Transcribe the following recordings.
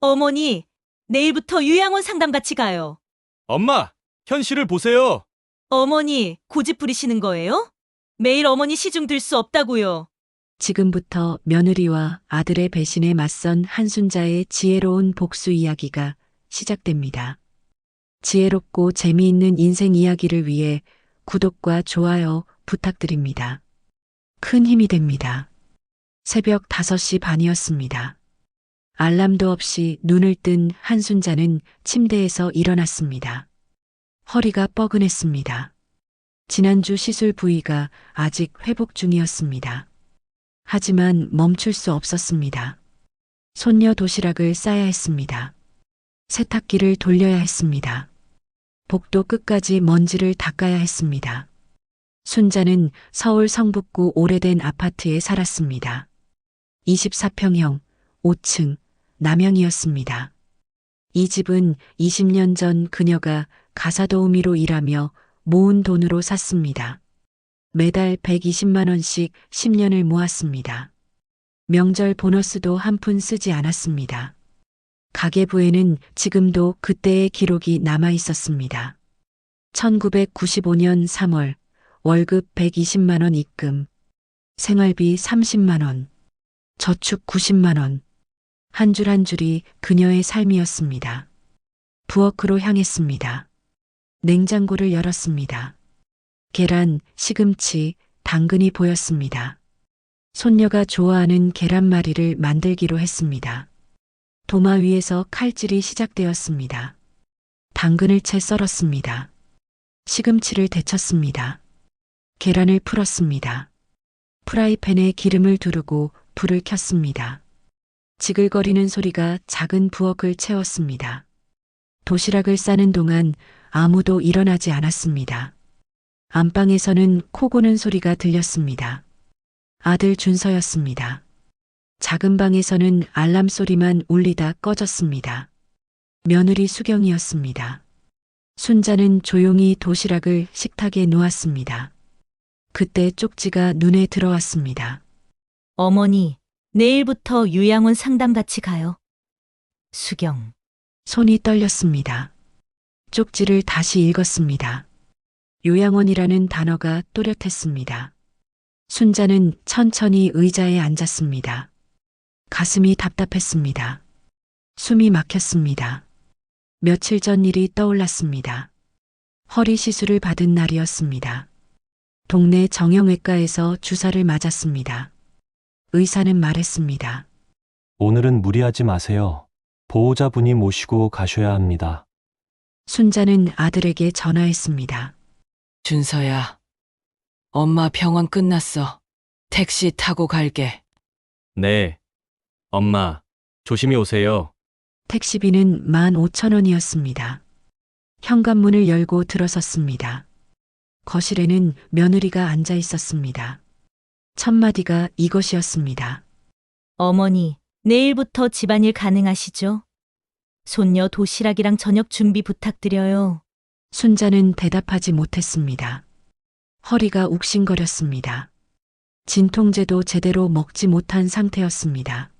어머니, 내일부터 요양원 상담 같이 가요. 엄마, 현실을 보세요. 어머니, 고집 부리시는 거예요? 매일 어머니 시중 들 수 없다고요. 지금부터 며느리와 아들의 배신에 맞선 한순자의 지혜로운 복수 이야기가 시작됩니다. 지혜롭고 재미있는 인생 이야기를 위해 구독과 좋아요 부탁드립니다. 큰 힘이 됩니다. 새벽 5시 반이었습니다. 알람도 없이 눈을 뜬 한순자는 침대에서 일어났습니다. 허리가 뻐근했습니다. 지난주 시술 부위가 아직 회복 중이었습니다. 하지만 멈출 수 없었습니다. 손녀 도시락을 싸야 했습니다. 세탁기를 돌려야 했습니다. 복도 끝까지 먼지를 닦아야 했습니다. 순자는 서울 성북구 오래된 아파트에 살았습니다. 24평형, 5층, 남양이었습니다. 이 집은 20년 전 그녀가 가사도우미로 일하며 모은 돈으로 샀습니다. 매달 120만 원씩 10년을 모았습니다. 명절 보너스도 한 푼 쓰지 않았습니다. 가계부에는 지금도 그때의 기록이 남아 있었습니다. 1995년 3월 월급 120만 원 입금, 생활비 30만 원, 저축 90만 원, 한 줄 한 줄이 그녀의 삶이었습니다. 부엌으로 향했습니다. 냉장고를 열었습니다. 계란, 시금치, 당근이 보였습니다. 손녀가 좋아하는 계란말이를 만들기로 했습니다. 도마 위에서 칼질이 시작되었습니다. 당근을 채 썰었습니다. 시금치를 데쳤습니다. 계란을 풀었습니다. 프라이팬에 기름을 두르고 불을 켰습니다. 지글거리는 소리가 작은 부엌을 채웠습니다. 도시락을 싸는 동안 아무도 일어나지 않았습니다. 안방에서는 코 고는 소리가 들렸습니다. 아들 준서였습니다. 작은 방에서는 알람 소리만 울리다 꺼졌습니다. 며느리 수경이었습니다. 순자는 조용히 도시락을 식탁에 놓았습니다. 그때 쪽지가 눈에 들어왔습니다. 어머니, 내일부터 요양원 상담 같이 가요. 수경. 손이 떨렸습니다. 쪽지를 다시 읽었습니다. 요양원이라는 단어가 또렷했습니다. 순자는 천천히 의자에 앉았습니다. 가슴이 답답했습니다. 숨이 막혔습니다. 며칠 전 일이 떠올랐습니다. 허리 시술을 받은 날이었습니다. 동네 정형외과에서 주사를 맞았습니다. 의사는 말했습니다. 오늘은 무리하지 마세요. 보호자분이 모시고 가셔야 합니다. 순자는 아들에게 전화했습니다. 준서야, 엄마 병원 끝났어. 택시 타고 갈게. 네. 엄마, 조심히 오세요. 택시비는 15,000원이었습니다. 현관문을 열고 들어섰습니다. 거실에는 며느리가 앉아 있었습니다. 첫 마디가 이것이었습니다. 어머니, 내일부터 집안일 가능하시죠? 손녀 도시락이랑 저녁 준비 부탁드려요. 순자는 대답하지 못했습니다. 허리가 욱신거렸습니다. 진통제도 제대로 먹지 못한 상태였습니다.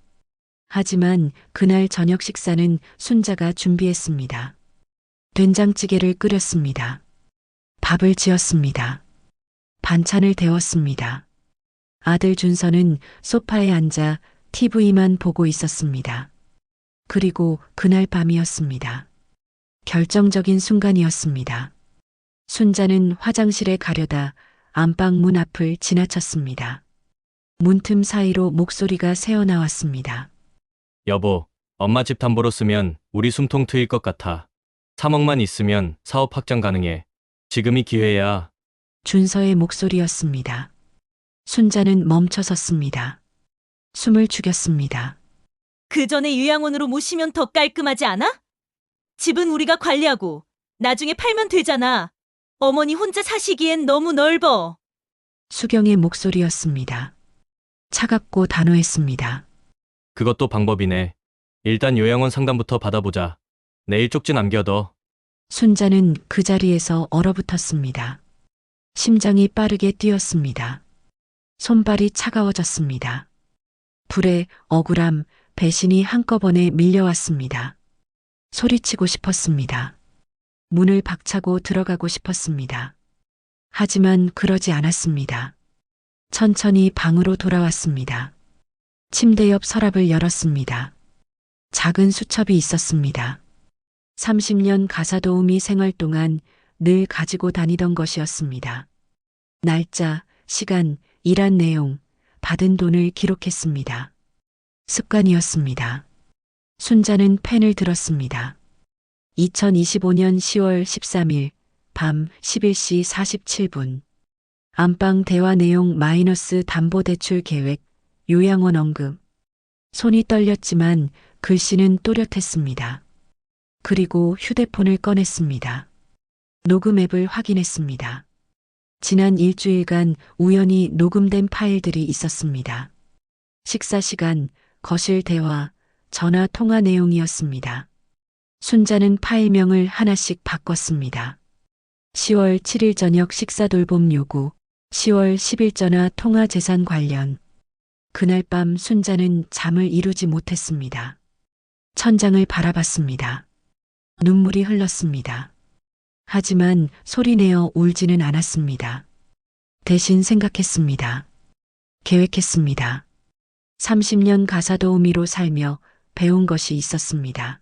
하지만 그날 저녁 식사는 순자가 준비했습니다. 된장찌개를 끓였습니다. 밥을 지었습니다. 반찬을 데웠습니다. 아들 준서는 소파에 앉아 TV만 보고 있었습니다. 그리고 그날 밤이었습니다. 결정적인 순간이었습니다. 순자는 화장실에 가려다 안방 문 앞을 지나쳤습니다. 문틈 사이로 목소리가 새어나왔습니다. 여보, 엄마 집 담보로 쓰면 우리 숨통 트일 것 같아. 3억만 있으면 사업 확장 가능해. 지금이 기회야. 준서의 목소리였습니다. 순자는 멈춰섰습니다. 숨을 죽였습니다. 그 전에 요양원으로 모시면 더 깔끔하지 않아? 집은 우리가 관리하고 나중에 팔면 되잖아. 어머니 혼자 사시기엔 너무 넓어. 수경의 목소리였습니다. 차갑고 단호했습니다. 그것도 방법이네. 일단 요양원 상담부터 받아보자. 내일 쪽지 남겨둬. 순자는 그 자리에서 얼어붙었습니다. 심장이 빠르게 뛰었습니다. 손발이 차가워졌습니다. 불에 억울함, 배신이 한꺼번에 밀려왔습니다. 소리치고 싶었습니다. 문을 박차고 들어가고 싶었습니다. 하지만 그러지 않았습니다. 천천히 방으로 돌아왔습니다. 침대 옆 서랍을 열었습니다. 작은 수첩이 있었습니다. 30년 가사도우미 생활 동안 늘 가지고 다니던 것이었습니다. 날짜, 시간, 일한 내용, 받은 돈을 기록했습니다. 습관이었습니다. 순자는 펜을 들었습니다. 2025년 10월 13일 밤 11시 47분. 안방 대화 내용 마이너스 담보대출 계획, 요양원 언급. 손이 떨렸지만 글씨는 또렷했습니다. 그리고 휴대폰을 꺼냈습니다. 녹음 앱을 확인했습니다. 지난 일주일간 우연히 녹음된 파일들이 있었습니다. 식사 시간, 거실 대화, 전화 통화 내용이었습니다. 순자는 파일명을 하나씩 바꿨습니다. 10월 7일 저녁 식사 돌봄 요구, 10월 10일 전화 통화 재산 관련. 그날 밤 순자는 잠을 이루지 못했습니다. 천장을 바라봤습니다. 눈물이 흘렀습니다. 하지만 소리내어 울지는 않았습니다. 대신 생각했습니다. 계획했습니다. 30년 가사도우미로 살며 배운 것이 있었습니다.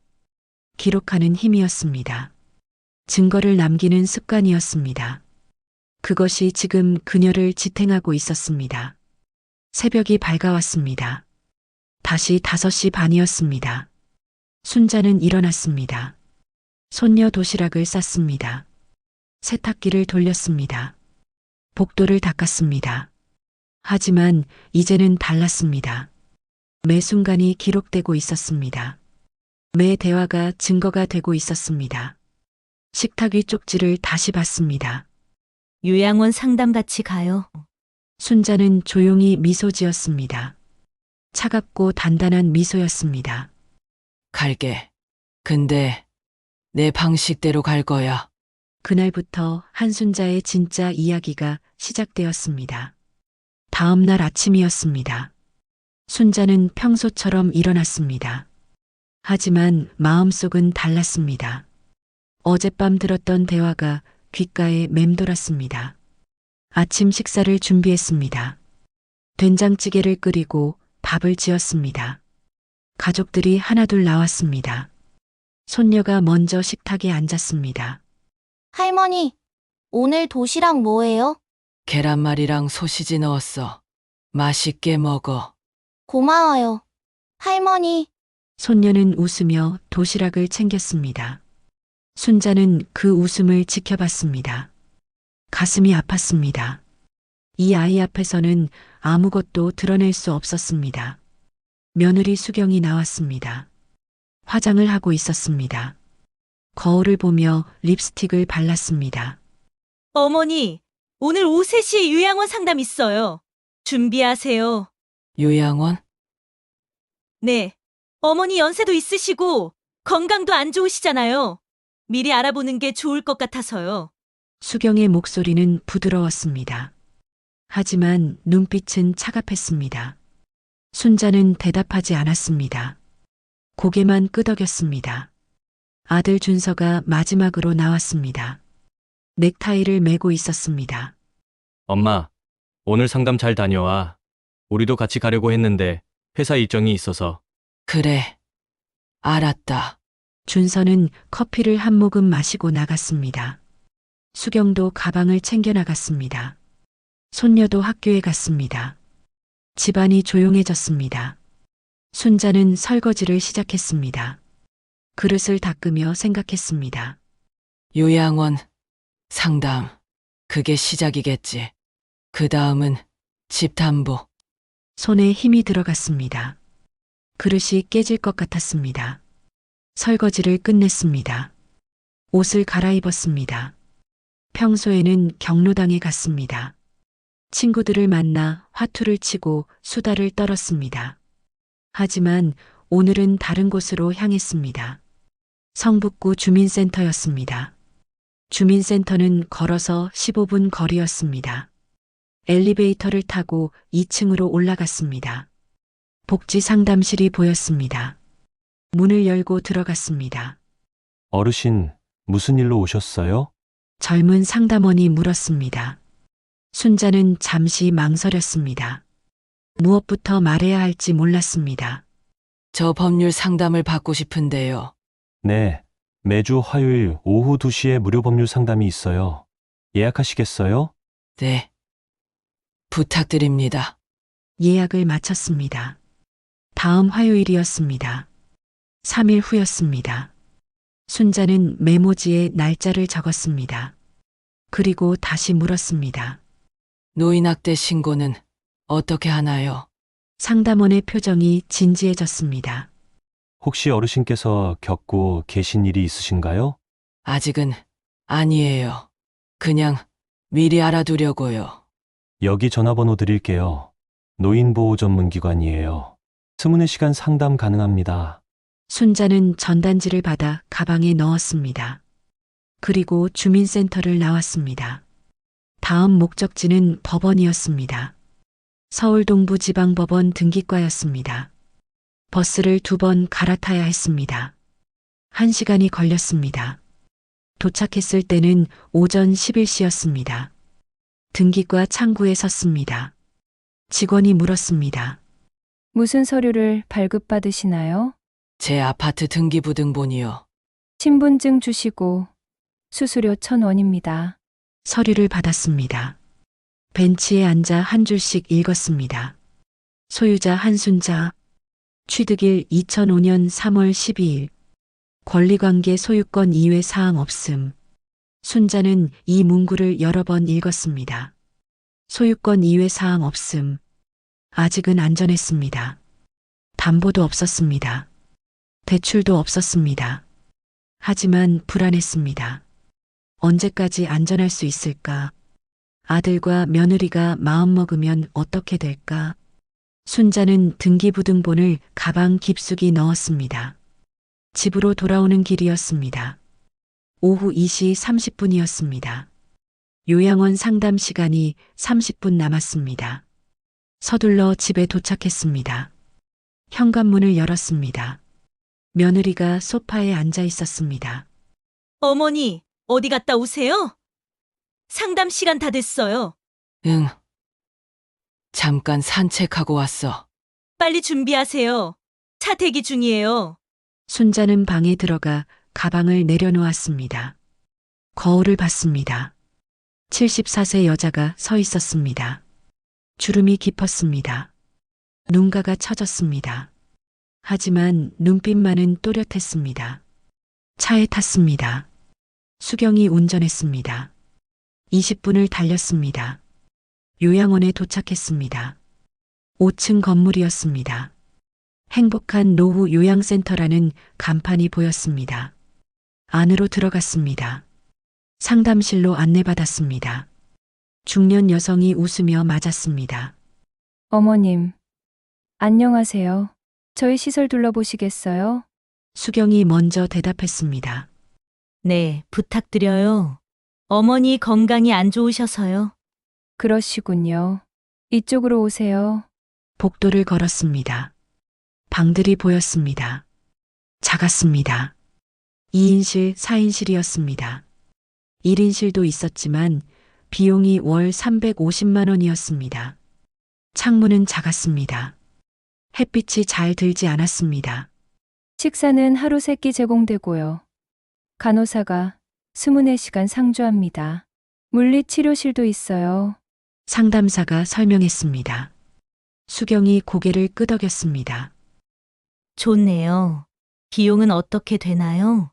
기록하는 힘이었습니다. 증거를 남기는 습관이었습니다. 그것이 지금 그녀를 지탱하고 있었습니다. 새벽이 밝아왔습니다. 다시 5시 반이었습니다. 순자는 일어났습니다. 손녀 도시락을 쌌습니다. 세탁기를 돌렸습니다. 복도를 닦았습니다. 하지만 이제는 달랐습니다. 매 순간이 기록되고 있었습니다. 매 대화가 증거가 되고 있었습니다. 식탁 위 쪽지를 다시 봤습니다. 요양원 상담 같이 가요. 순자는 조용히 미소 지었습니다. 차갑고 단단한 미소였습니다. 갈게. 근데 내 방식대로 갈 거야. 그날부터 한순자의 진짜 이야기가 시작되었습니다. 다음 날 아침이었습니다. 순자는 평소처럼 일어났습니다. 하지만 마음속은 달랐습니다. 어젯밤 들었던 대화가 귓가에 맴돌았습니다. 아침 식사를 준비했습니다. 된장찌개를 끓이고 밥을 지었습니다. 가족들이 하나둘 나왔습니다. 손녀가 먼저 식탁에 앉았습니다. 할머니, 오늘 도시락 뭐예요? 계란말이랑 소시지 넣었어. 맛있게 먹어. 고마워요. 할머니, 손녀는 웃으며 도시락을 챙겼습니다. 순자는 그 웃음을 지켜봤습니다. 가슴이 아팠습니다. 이 아이 앞에서는 아무것도 드러낼 수 없었습니다. 며느리 수경이 나왔습니다. 화장을 하고 있었습니다. 거울을 보며 립스틱을 발랐습니다. 어머니, 오늘 오후 3시에 요양원 상담 있어요. 준비하세요. 요양원? 네. 어머니 연세도 있으시고 건강도 안 좋으시잖아요. 미리 알아보는 게 좋을 것 같아서요. 수경의 목소리는 부드러웠습니다. 하지만 눈빛은 차갑했습니다. 순자는 대답하지 않았습니다. 고개만 끄덕였습니다. 아들 준서가 마지막으로 나왔습니다. 넥타이를 메고 있었습니다. 엄마, 오늘 상담 잘 다녀와. 우리도 같이 가려고 했는데 회사 일정이 있어서. 그래. 알았다. 준서는 커피를 한 모금 마시고 나갔습니다. 수경도 가방을 챙겨 나갔습니다. 손녀도 학교에 갔습니다. 집안이 조용해졌습니다. 순자는 설거지를 시작했습니다. 그릇을 닦으며 생각했습니다. 요양원, 상담. 그게 시작이겠지. 그 다음은 집담보. 손에 힘이 들어갔습니다. 그릇이 깨질 것 같았습니다. 설거지를 끝냈습니다. 옷을 갈아입었습니다. 평소에는 경로당에 갔습니다. 친구들을 만나 화투를 치고 수다를 떨었습니다. 하지만 오늘은 다른 곳으로 향했습니다. 성북구 주민센터였습니다. 주민센터는 걸어서 15분 거리였습니다. 엘리베이터를 타고 2층으로 올라갔습니다. 복지 상담실이 보였습니다. 문을 열고 들어갔습니다. 어르신, 무슨 일로 오셨어요? 젊은 상담원이 물었습니다. 순자는 잠시 망설였습니다. 무엇부터 말해야 할지 몰랐습니다. 저 법률 상담을 받고 싶은데요. 네, 매주 화요일 오후 2시에 무료 법률 상담이 있어요. 예약하시겠어요? 네. 부탁드립니다. 예약을 마쳤습니다. 다음 화요일이었습니다. 3일 후였습니다. 순자는 메모지에 날짜를 적었습니다. 그리고 다시 물었습니다. 노인학대 신고는 어떻게 하나요? 상담원의 표정이 진지해졌습니다. 혹시 어르신께서 겪고 계신 일이 있으신가요? 아직은 아니에요. 그냥 미리 알아두려고요. 여기 전화번호 드릴게요. 노인보호 전문기관이에요. 24시간 상담 가능합니다. 순자는 전단지를 받아 가방에 넣었습니다. 그리고 주민센터를 나왔습니다. 다음 목적지는 법원이었습니다. 서울동부지방법원 등기과였습니다. 버스를 2번 갈아타야 했습니다. 1시간이 걸렸습니다. 도착했을 때는 오전 11시였습니다. 등기과 창구에 섰습니다. 직원이 물었습니다. 무슨 서류를 발급받으시나요? 제 아파트 등기부등본이요. 신분증 주시고 수수료 1,000원입니다. 서류를 받았습니다. 벤치에 앉아 한 줄씩 읽었습니다. 소유자 한순자, 취득일 2005년 3월 12일, 권리관계 소유권 이외 사항 없음. 순자는 이 문구를 여러 번 읽었습니다. 소유권 이외 사항 없음. 아직은 안전했습니다. 담보도 없었습니다. 대출도 없었습니다. 하지만 불안했습니다. 언제까지 안전할 수 있을까? 아들과 며느리가 마음먹으면 어떻게 될까? 순자는 등기부등본을 가방 깊숙이 넣었습니다. 집으로 돌아오는 길이었습니다. 오후 2시 30분이었습니다. 요양원 상담 시간이 30분 남았습니다. 서둘러 집에 도착했습니다. 현관문을 열었습니다. 며느리가 소파에 앉아 있었습니다. 어머니, 어디 갔다 오세요? 상담 시간 다 됐어요. 응. 잠깐 산책하고 왔어. 빨리 준비하세요. 차 대기 중이에요. 순자는 방에 들어가 가방을 내려놓았습니다. 거울을 봤습니다. 74세 여자가 서 있었습니다. 주름이 깊었습니다. 눈가가 처졌습니다. 하지만 눈빛만은 또렷했습니다. 차에 탔습니다. 수경이 운전했습니다. 20분을 달렸습니다. 요양원에 도착했습니다. 5층 건물이었습니다. 행복한 노후 요양센터라는 간판이 보였습니다. 안으로 들어갔습니다. 상담실로 안내받았습니다. 중년 여성이 웃으며 맞았습니다. 어머님, 안녕하세요. 저희 시설 둘러보시겠어요? 수경이 먼저 대답했습니다. 네, 부탁드려요. 어머니 건강이 안 좋으셔서요. 그러시군요. 이쪽으로 오세요. 복도를 걸었습니다. 방들이 보였습니다. 작았습니다. 2인실, 4인실이었습니다. 1인실도 있었지만 비용이 월 350만 원이었습니다. 창문은 작았습니다. 햇빛이 잘 들지 않았습니다. 식사는 하루 3끼 제공되고요. 간호사가 24시간 상주합니다. 물리치료실도 있어요. 상담사가 설명했습니다. 수경이 고개를 끄덕였습니다. 좋네요. 비용은 어떻게 되나요?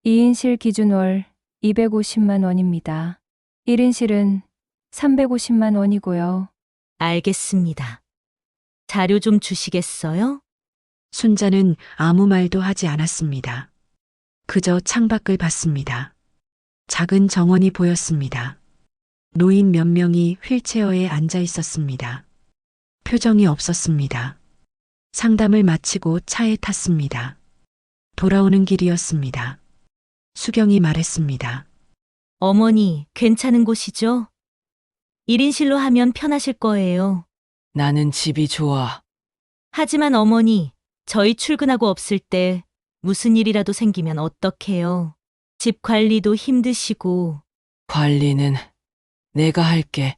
2인실 기준 월 250만 원입니다. 1인실은 350만 원이고요. 알겠습니다. 자료 좀 주시겠어요? 순자는 아무 말도 하지 않았습니다. 그저 창밖을 봤습니다. 작은 정원이 보였습니다. 노인 몇 명이 휠체어에 앉아 있었습니다. 표정이 없었습니다. 상담을 마치고 차에 탔습니다. 돌아오는 길이었습니다. 수경이 말했습니다. 어머니, 괜찮은 곳이죠? 1인실로 하면 편하실 거예요. 나는 집이 좋아. 하지만 어머니, 저희 출근하고 없을 때 무슨 일이라도 생기면 어떡해요? 집 관리도 힘드시고. 관리는 내가 할게.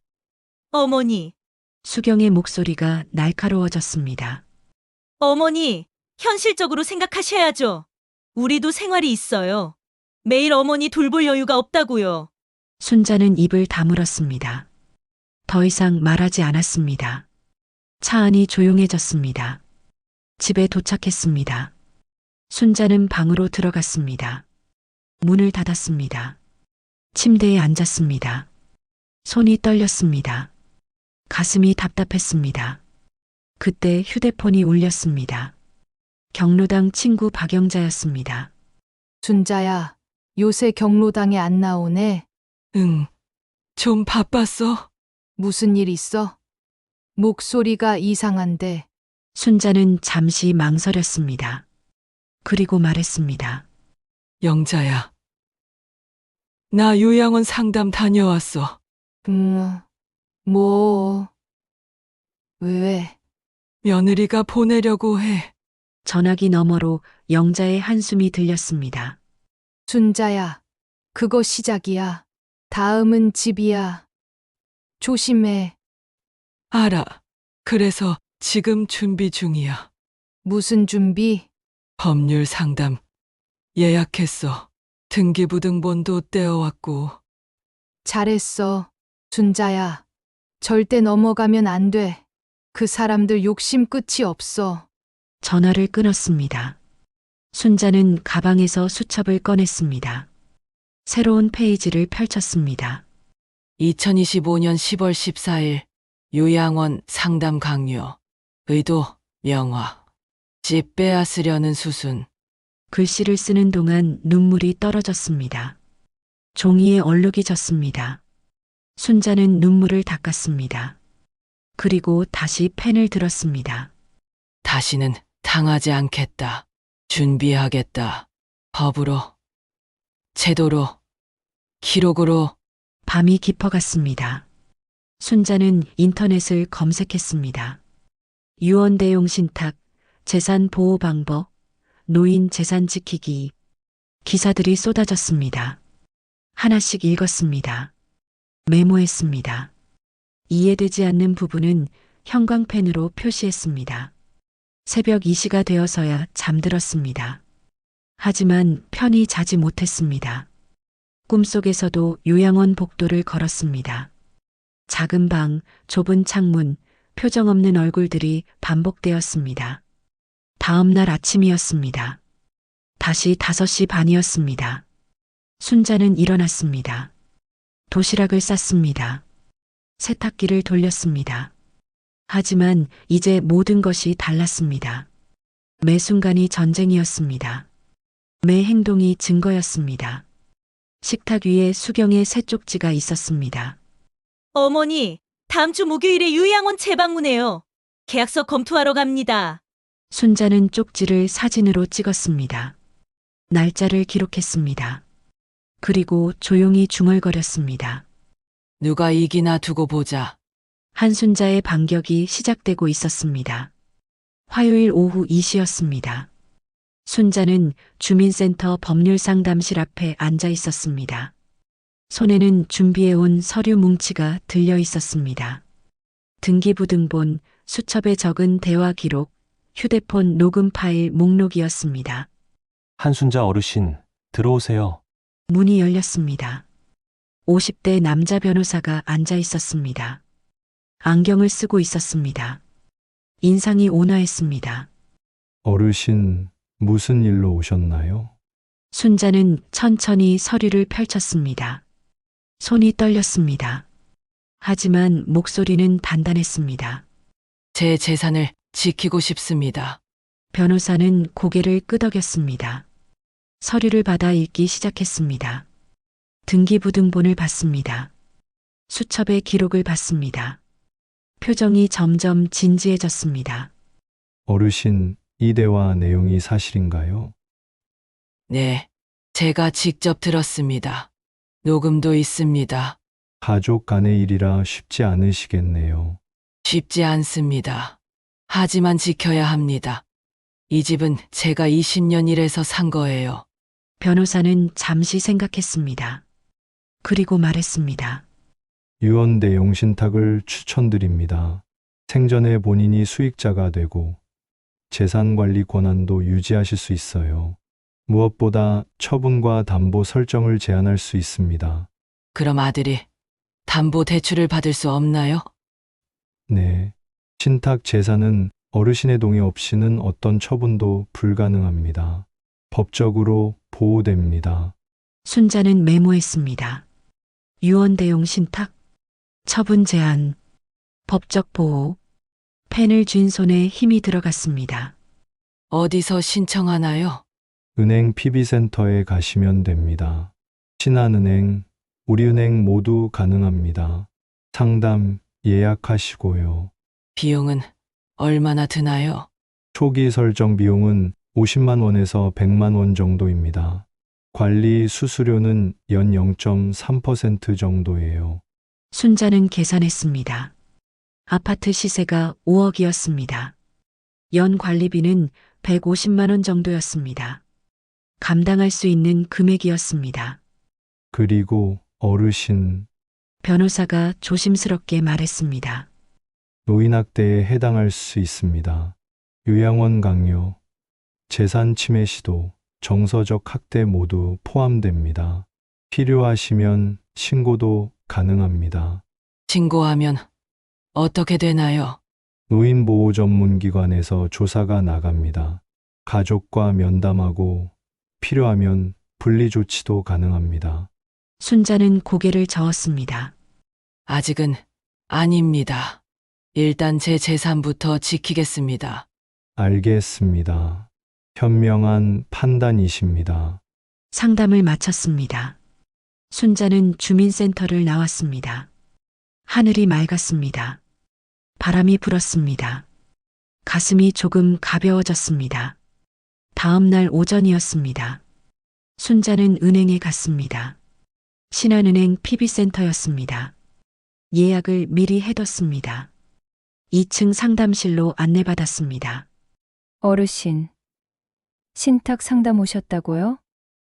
어머니, 수경의 목소리가 날카로워졌습니다. 어머니, 현실적으로 생각하셔야죠. 우리도 생활이 있어요. 매일 어머니 돌볼 여유가 없다고요. 순자는 입을 다물었습니다. 더 이상 말하지 않았습니다. 차 안이 조용해졌습니다. 집에 도착했습니다. 순자는 방으로 들어갔습니다. 문을 닫았습니다. 침대에 앉았습니다. 손이 떨렸습니다. 가슴이 답답했습니다. 그때 휴대폰이 울렸습니다. 경로당 친구 박영자였습니다. 순자야, 요새 경로당에 안 나오네. 응, 좀 바빴어. 무슨 일 있어? 목소리가 이상한데. 순자는 잠시 망설였습니다. 그리고 말했습니다. 영자야. 나 요양원 상담 다녀왔어. 뭐. 왜? 며느리가 보내려고 해. 전화기 너머로 영자의 한숨이 들렸습니다. 순자야, 그거 시작이야. 다음은 집이야. 조심해. 알아. 그래서 지금 준비 중이야. 무슨 준비? 법률 상담 예약했어. 등기부등본도 떼어왔고. 잘했어. 순자야, 절대 넘어가면 안 돼. 그 사람들 욕심 끝이 없어. 전화를 끊었습니다. 순자는 가방에서 수첩을 꺼냈습니다. 새로운 페이지를 펼쳤습니다. 2025년 10월 14일 요양원 상담 강요. 의도 명화. 집 빼앗으려는 수순. 글씨를 쓰는 동안 눈물이 떨어졌습니다. 종이에 얼룩이 졌습니다. 순자는 눈물을 닦았습니다. 그리고 다시 펜을 들었습니다. 다시는 당하지 않겠다. 준비하겠다. 법으로, 제도로, 기록으로. 밤이 깊어갔습니다. 순자는 인터넷을 검색했습니다. 유언 대용 신탁, 재산 보호 방법, 노인 재산 지키기. 기사들이 쏟아졌습니다. 하나씩 읽었습니다. 메모했습니다. 이해되지 않는 부분은 형광펜으로 표시했습니다. 새벽 2시가 되어서야 잠들었습니다. 하지만 편히 자지 못했습니다. 꿈속에서도 요양원 복도를 걸었습니다. 작은 방, 좁은 창문, 표정 없는 얼굴들이 반복되었습니다. 다음 날 아침이었습니다. 다시 5시 반이었습니다. 순자는 일어났습니다. 도시락을 쌌습니다. 세탁기를 돌렸습니다. 하지만 이제 모든 것이 달랐습니다. 매 순간이 전쟁이었습니다. 매 행동이 증거였습니다. 식탁 위에 수경의 새 쪽지가 있었습니다. 어머니, 다음 주 목요일에 요양원 재방문해요. 계약서 검토하러 갑니다. 순자는 쪽지를 사진으로 찍었습니다. 날짜를 기록했습니다. 그리고 조용히 중얼거렸습니다. 누가 이기나 두고 보자. 한순자의 반격이 시작되고 있었습니다. 화요일 오후 2시였습니다. 순자는 주민센터 법률상담실 앞에 앉아 있었습니다. 손에는 준비해온 서류 뭉치가 들려 있었습니다. 등기부등본, 수첩에 적은 대화 기록, 휴대폰 녹음 파일 목록이었습니다. 한순자 어르신, 들어오세요. 문이 열렸습니다. 50대 남자 변호사가 앉아 있었습니다. 안경을 쓰고 있었습니다. 인상이 온화했습니다. 어르신, 무슨 일로 오셨나요? 순자는 천천히 서류를 펼쳤습니다. 손이 떨렸습니다. 하지만 목소리는 단단했습니다. 제 재산을 지키고 싶습니다. 변호사는 고개를 끄덕였습니다. 서류를 받아 읽기 시작했습니다. 등기부등본을 봤습니다. 수첩의 기록을 봤습니다. 표정이 점점 진지해졌습니다. 어르신, 이 대화 내용이 사실인가요? 네, 제가 직접 들었습니다. 녹음도 있습니다. 가족 간의 일이라 쉽지 않으시겠네요. 쉽지 않습니다. 하지만 지켜야 합니다. 이 집은 제가 20년 일해서 산 거예요. 변호사는 잠시 생각했습니다. 그리고 말했습니다. 유언 내용 신탁을 추천드립니다. 생전에 본인이 수익자가 되고 재산 관리 권한도 유지하실 수 있어요. 무엇보다 처분과 담보 설정을 제한할 수 있습니다. 그럼 아들이 담보 대출을 받을 수 없나요? 네. 신탁 재산은 어르신의 동의 없이는 어떤 처분도 불가능합니다. 법적으로 보호됩니다. 순자는 메모했습니다. 유언 대용 신탁, 처분 제한, 법적 보호. 펜을 쥔 손에 힘이 들어갔습니다. 어디서 신청하나요? 은행 PB센터에 가시면 됩니다. 신한은행, 우리은행 모두 가능합니다. 상담 예약하시고요. 비용은 얼마나 드나요? 초기 설정 비용은 50만 원에서 100만 원 정도입니다. 관리 수수료는 연 0.3% 정도예요. 순자는 계산했습니다. 아파트 시세가 5억이었습니다. 연 관리비는 150만 원 정도였습니다. 감당할 수 있는 금액이었습니다. 그리고 어르신, 변호사가 조심스럽게 말했습니다. 노인학대에 해당할 수 있습니다. 요양원 강요, 재산 침해 시도, 정서적 학대 모두 포함됩니다. 필요하시면 신고도 가능합니다. 신고하면 어떻게 되나요? 노인보호 전문기관에서 조사가 나갑니다. 가족과 면담하고 필요하면 분리조치도 가능합니다. 순자는 고개를 저었습니다. 아직은 아닙니다. 일단 제 재산부터 지키겠습니다. 알겠습니다. 현명한 판단이십니다. 상담을 마쳤습니다. 순자는 주민센터를 나왔습니다. 하늘이 맑았습니다. 바람이 불었습니다. 가슴이 조금 가벼워졌습니다. 다음 날 오전이었습니다. 순자는 은행에 갔습니다. 신한은행 PB센터였습니다. 예약을 미리 해뒀습니다. 2층 상담실로 안내받았습니다. 어르신, 신탁 상담 오셨다고요?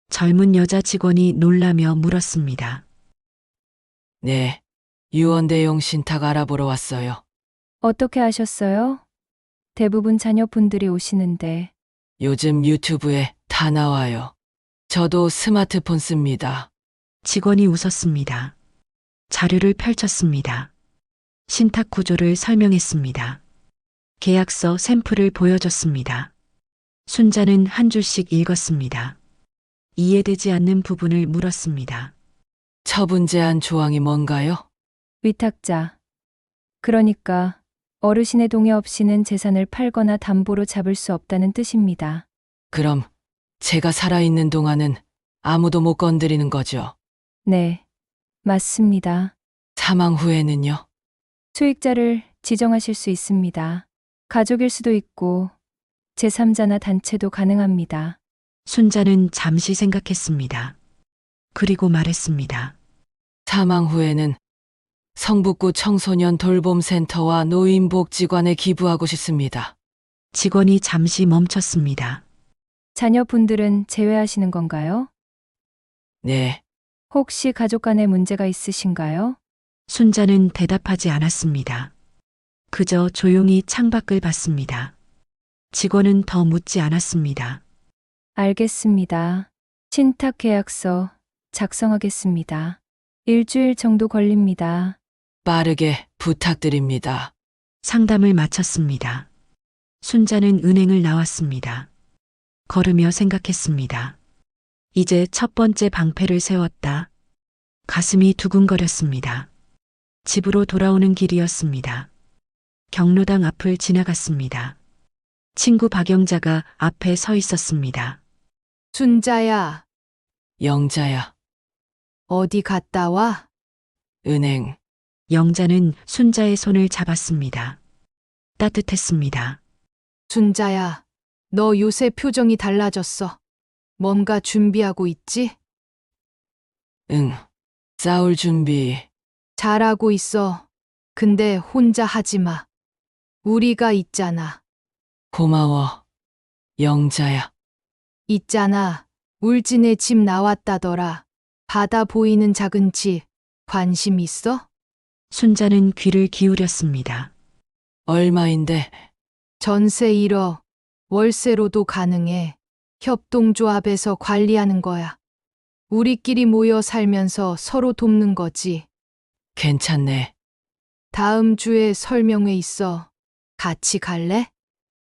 젊은 여자 직원이 놀라며 물었습니다. 네, 유언 대용 신탁 알아보러 왔어요. 어떻게 아셨어요? 대부분 자녀분들이 오시는데. 요즘 유튜브에 다 나와요. 저도 스마트폰 씁니다. 직원이 웃었습니다. 자료를 펼쳤습니다. 신탁 구조를 설명했습니다. 계약서 샘플을 보여줬습니다. 순자는 한 줄씩 읽었습니다. 이해되지 않는 부분을 물었습니다. 처분 제한 조항이 뭔가요? 위탁자. 그러니까 어르신의 동의 없이는 재산을 팔거나 담보로 잡을 수 없다는 뜻입니다. 그럼 제가 살아있는 동안은 아무도 못 건드리는 거죠. 네, 맞습니다. 사망 후에는요? 수익자를 지정하실 수 있습니다. 가족일 수도 있고 제3자나 단체도 가능합니다. 순자는 잠시 생각했습니다. 그리고 말했습니다. 사망 후에는 성북구 청소년 돌봄센터와 노인복지관에 기부하고 싶습니다. 직원이 잠시 멈췄습니다. 자녀분들은 제외하시는 건가요? 네, 혹시 가족 간에 문제가 있으신가요? 순자는 대답하지 않았습니다. 그저 조용히 창밖을 봤습니다. 직원은 더 묻지 않았습니다. 알겠습니다. 신탁 계약서 작성하겠습니다. 일주일 정도 걸립니다. 빠르게 부탁드립니다. 상담을 마쳤습니다. 순자는 은행을 나왔습니다. 걸으며 생각했습니다. 이제 첫 번째 방패를 세웠다. 가슴이 두근거렸습니다. 집으로 돌아오는 길이었습니다. 경로당 앞을 지나갔습니다. 친구 박영자가 앞에 서 있었습니다. 순자야, 영자야, 어디 갔다 와? 은행. 영자는 순자의 손을 잡았습니다. 따뜻했습니다. 순자야, 너 요새 표정이 달라졌어. 뭔가 준비하고 있지? 응. 싸울 준비. 잘하고 있어. 근데 혼자 하지 마. 우리가 있잖아. 고마워, 영자야. 있잖아. 울진에 집 나왔다더라. 바다 보이는 작은 집. 관심 있어? 순자는 귀를 기울였습니다. 얼마인데? 전세 1억. 월세로도 가능해. 협동조합에서 관리하는 거야. 우리끼리 모여 살면서 서로 돕는 거지. 괜찮네. 다음 주에 설명회 있어. 같이 갈래?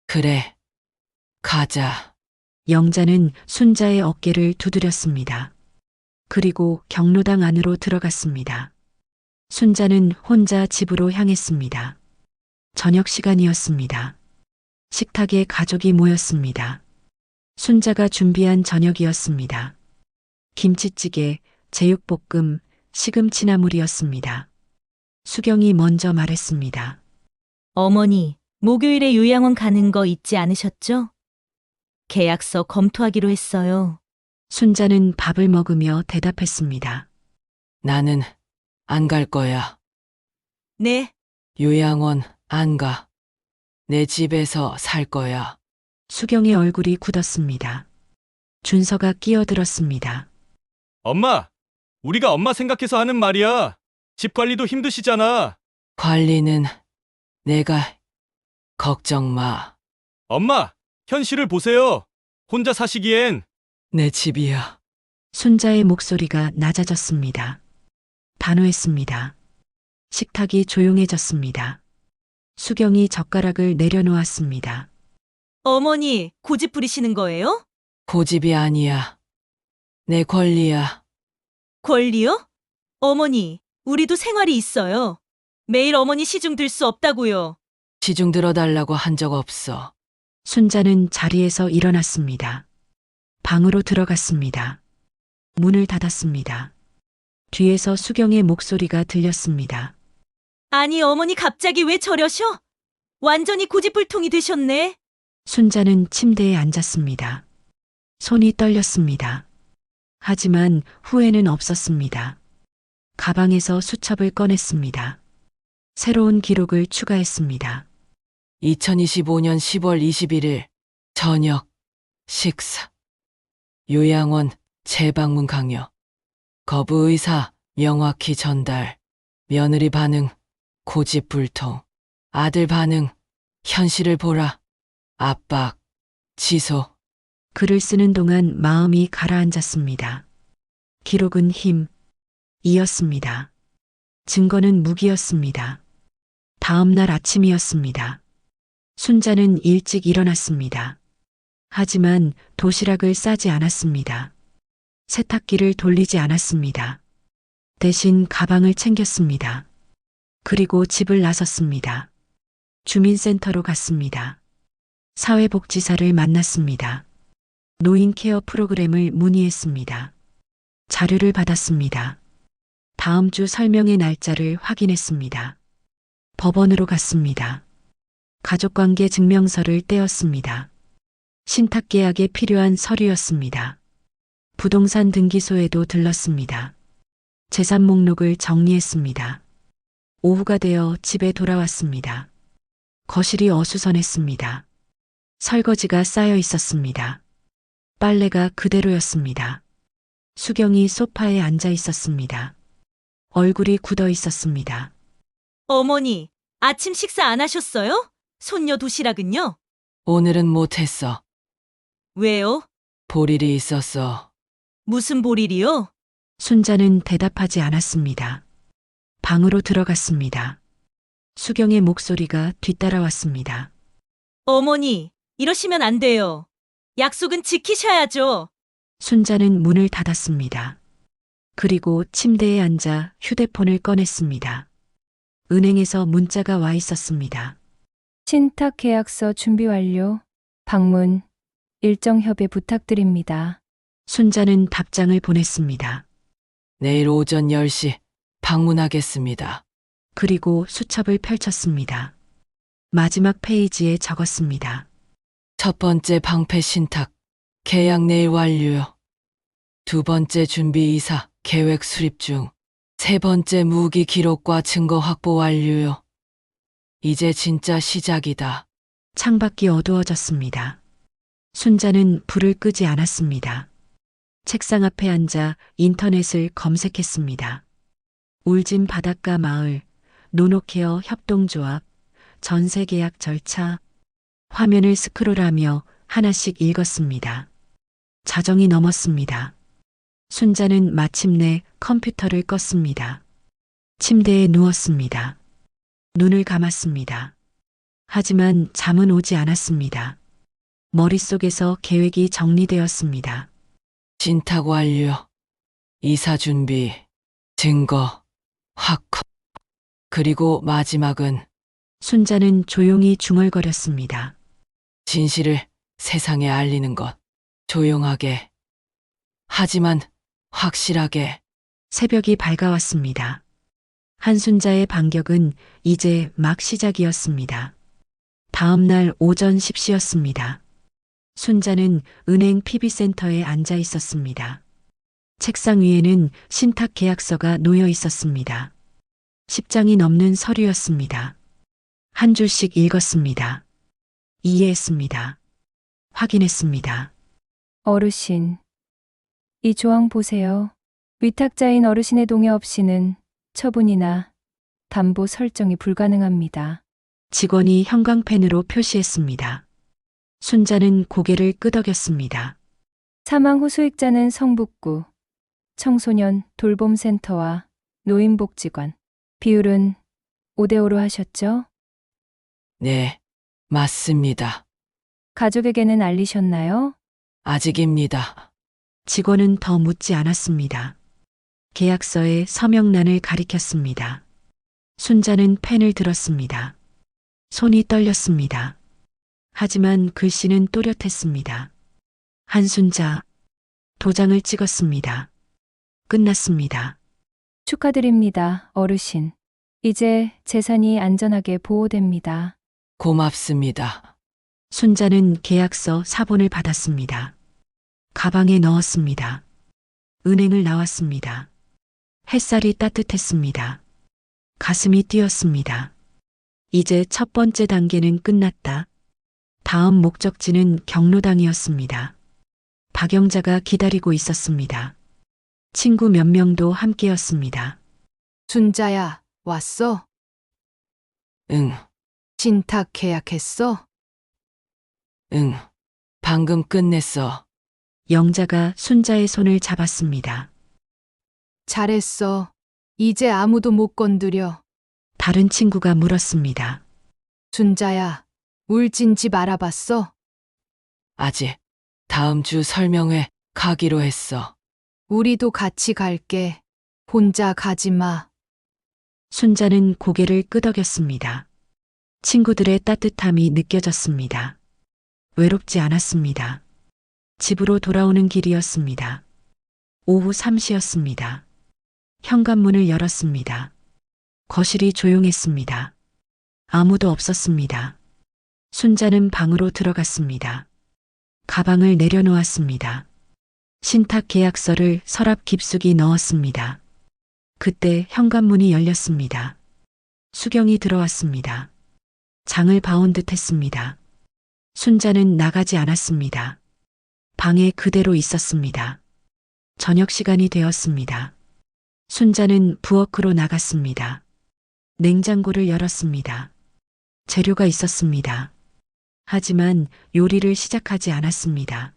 그래. 가자. 영자는 순자의 어깨를 두드렸습니다. 그리고 경로당 안으로 들어갔습니다. 순자는 혼자 집으로 향했습니다. 저녁 시간이었습니다. 식탁에 가족이 모였습니다. 순자가 준비한 저녁이었습니다. 김치찌개, 제육볶음, 시금치나물이었습니다. 수경이 먼저 말했습니다. 어머니, 목요일에 요양원 가는 거 잊지 않으셨죠? 계약서 검토하기로 했어요. 순자는 밥을 먹으며 대답했습니다. 나는 안 갈 거야. 네, 요양원 안 가. 내 집에서 살 거야. 수경의 얼굴이 굳었습니다. 준서가 끼어들었습니다. 엄마! 우리가 엄마 생각해서 하는 말이야. 집 관리도 힘드시잖아. 관리는 내가 걱정 마. 엄마! 현실을 보세요. 혼자 사시기엔. 내 집이야. 순자의 목소리가 낮아졌습니다. 단호했습니다. 식탁이 조용해졌습니다. 수경이 젓가락을 내려놓았습니다. 어머니, 고집 부리시는 거예요? 고집이 아니야. 내 권리야. 권리요? 어머니, 우리도 생활이 있어요. 매일 어머니 시중 들 수 없다고요. 시중 들어달라고 한 적 없어. 순자는 자리에서 일어났습니다. 방으로 들어갔습니다. 문을 닫았습니다. 뒤에서 수경의 목소리가 들렸습니다. 아니, 어머니 갑자기 왜 저러셔? 완전히 고집불통이 되셨네. 순자는 침대에 앉았습니다. 손이 떨렸습니다. 하지만 후회는 없었습니다. 가방에서 수첩을 꺼냈습니다. 새로운 기록을 추가했습니다. 2025년 10월 21일 저녁 식사. 요양원 재방문 강요. 거부 의사 명확히 전달. 며느리 반응 고집불통. 아들 반응 현실을 보라. 압박 취소. 글을 쓰는 동안 마음이 가라앉았습니다. 기록은 힘이었습니다. 증거는 무기였습니다. 다음 날 아침이었습니다. 순자는 일찍 일어났습니다. 하지만 도시락을 싸지 않았습니다. 세탁기를 돌리지 않았습니다. 대신 가방을 챙겼습니다. 그리고 집을 나섰습니다. 주민센터로 갔습니다. 사회복지사를 만났습니다. 노인 케어 프로그램을 문의했습니다. 자료를 받았습니다. 다음 주 설명의 날짜를 확인했습니다. 법원으로 갔습니다. 가족관계 증명서를 떼었습니다. 신탁계약에 필요한 서류였습니다. 부동산 등기소에도 들렀습니다. 재산 목록을 정리했습니다. 오후가 되어 집에 돌아왔습니다. 거실이 어수선했습니다. 설거지가 쌓여 있었습니다. 빨래가 그대로였습니다. 수경이 소파에 앉아 있었습니다. 얼굴이 굳어 있었습니다. 어머니, 아침 식사 안 하셨어요? 손녀 도시락은요? 오늘은 못했어. 왜요? 볼 일이 있었어. 무슨 볼일이요? 순자는 대답하지 않았습니다. 방으로 들어갔습니다. 수경의 목소리가 뒤따라왔습니다. 어머니, 이러시면 안 돼요. 약속은 지키셔야죠. 순자는 문을 닫았습니다. 그리고 침대에 앉아 휴대폰을 꺼냈습니다. 은행에서 문자가 와 있었습니다. 신탁 계약서 준비 완료. 방문. 일정 협의 부탁드립니다. 순자는 답장을 보냈습니다. 내일 오전 10시 방문하겠습니다. 그리고 수첩을 펼쳤습니다. 마지막 페이지에 적었습니다. 첫 번째 방패 신탁 계약 내일 완료요. 두 번째 준비 이사 계획 수립 중. 세 번째 무기 기록과 증거 확보 완료요. 이제 진짜 시작이다. 창밖이 어두워졌습니다. 순자는 불을 끄지 않았습니다. 책상 앞에 앉아 인터넷을 검색했습니다. 울진 바닷가 마을, 노노케어 협동조합, 전세 계약 절차, 화면을 스크롤하며 하나씩 읽었습니다. 자정이 넘었습니다. 순자는 마침내 컴퓨터를 껐습니다. 침대에 누웠습니다. 눈을 감았습니다. 하지만 잠은 오지 않았습니다. 머릿속에서 계획이 정리되었습니다. 신탁 완료. 이사 준비. 증거. 확커. 그리고 마지막은 순자는 조용히 중얼거렸습니다. 진실을 세상에 알리는 것. 조용하게. 하지만 확실하게. 새벽이 밝아왔습니다. 한순자의 반격은 이제 막 시작이었습니다. 다음 날 오전 10시였습니다. 순자는 은행 PB센터에 앉아 있었습니다. 책상 위에는 신탁 계약서가 놓여 있었습니다. 10장이 넘는 서류였습니다. 한 줄씩 읽었습니다. 이해했습니다. 확인했습니다. 어르신, 이 조항 보세요. 위탁자인 어르신의 동의 없이는 처분이나 담보 설정이 불가능합니다. 직원이 형광펜으로 표시했습니다. 순자는 고개를 끄덕였습니다. 사망 후 수익자는 성북구 청소년 돌봄센터와 노인복지관. 비율은 5대5로 하셨죠? 네, 맞습니다. 가족에게는 알리셨나요? 아직입니다. 직원은 더 묻지 않았습니다. 계약서에 서명란을 가리켰습니다. 순자는 펜을 들었습니다. 손이 떨렸습니다. 하지만 글씨는 또렷했습니다. 한순자. 도장을 찍었습니다. 끝났습니다. 축하드립니다, 어르신. 이제 재산이 안전하게 보호됩니다. 고맙습니다. 순자는 계약서 사본을 받았습니다. 가방에 넣었습니다. 은행을 나왔습니다. 햇살이 따뜻했습니다. 가슴이 뛰었습니다. 이제 첫 번째 단계는 끝났다. 다음 목적지는 경로당이었습니다. 박영자가 기다리고 있었습니다. 친구 몇 명도 함께였습니다. 순자야, 왔어? 응, 신탁 계약했어? 응. 방금 끝냈어. 영자가 순자의 손을 잡았습니다. 잘했어. 이제 아무도 못 건드려. 다른 친구가 물었습니다. 순자야, 울진 집 알아봤어? 아직. 다음 주 설명회 가기로 했어. 우리도 같이 갈게. 혼자 가지 마. 순자는 고개를 끄덕였습니다. 친구들의 따뜻함이 느껴졌습니다. 외롭지 않았습니다. 집으로 돌아오는 길이었습니다. 오후 3시였습니다. 현관문을 열었습니다. 거실이 조용했습니다. 아무도 없었습니다. 순자는 방으로 들어갔습니다. 가방을 내려놓았습니다. 신탁 계약서를 서랍 깊숙이 넣었습니다. 그때 현관문이 열렸습니다. 수경이 들어왔습니다. 장을 봐온 듯 했습니다. 순자는 나가지 않았습니다. 방에 그대로 있었습니다. 저녁 시간이 되었습니다. 순자는 부엌으로 나갔습니다. 냉장고를 열었습니다. 재료가 있었습니다. 하지만 요리를 시작하지 않았습니다.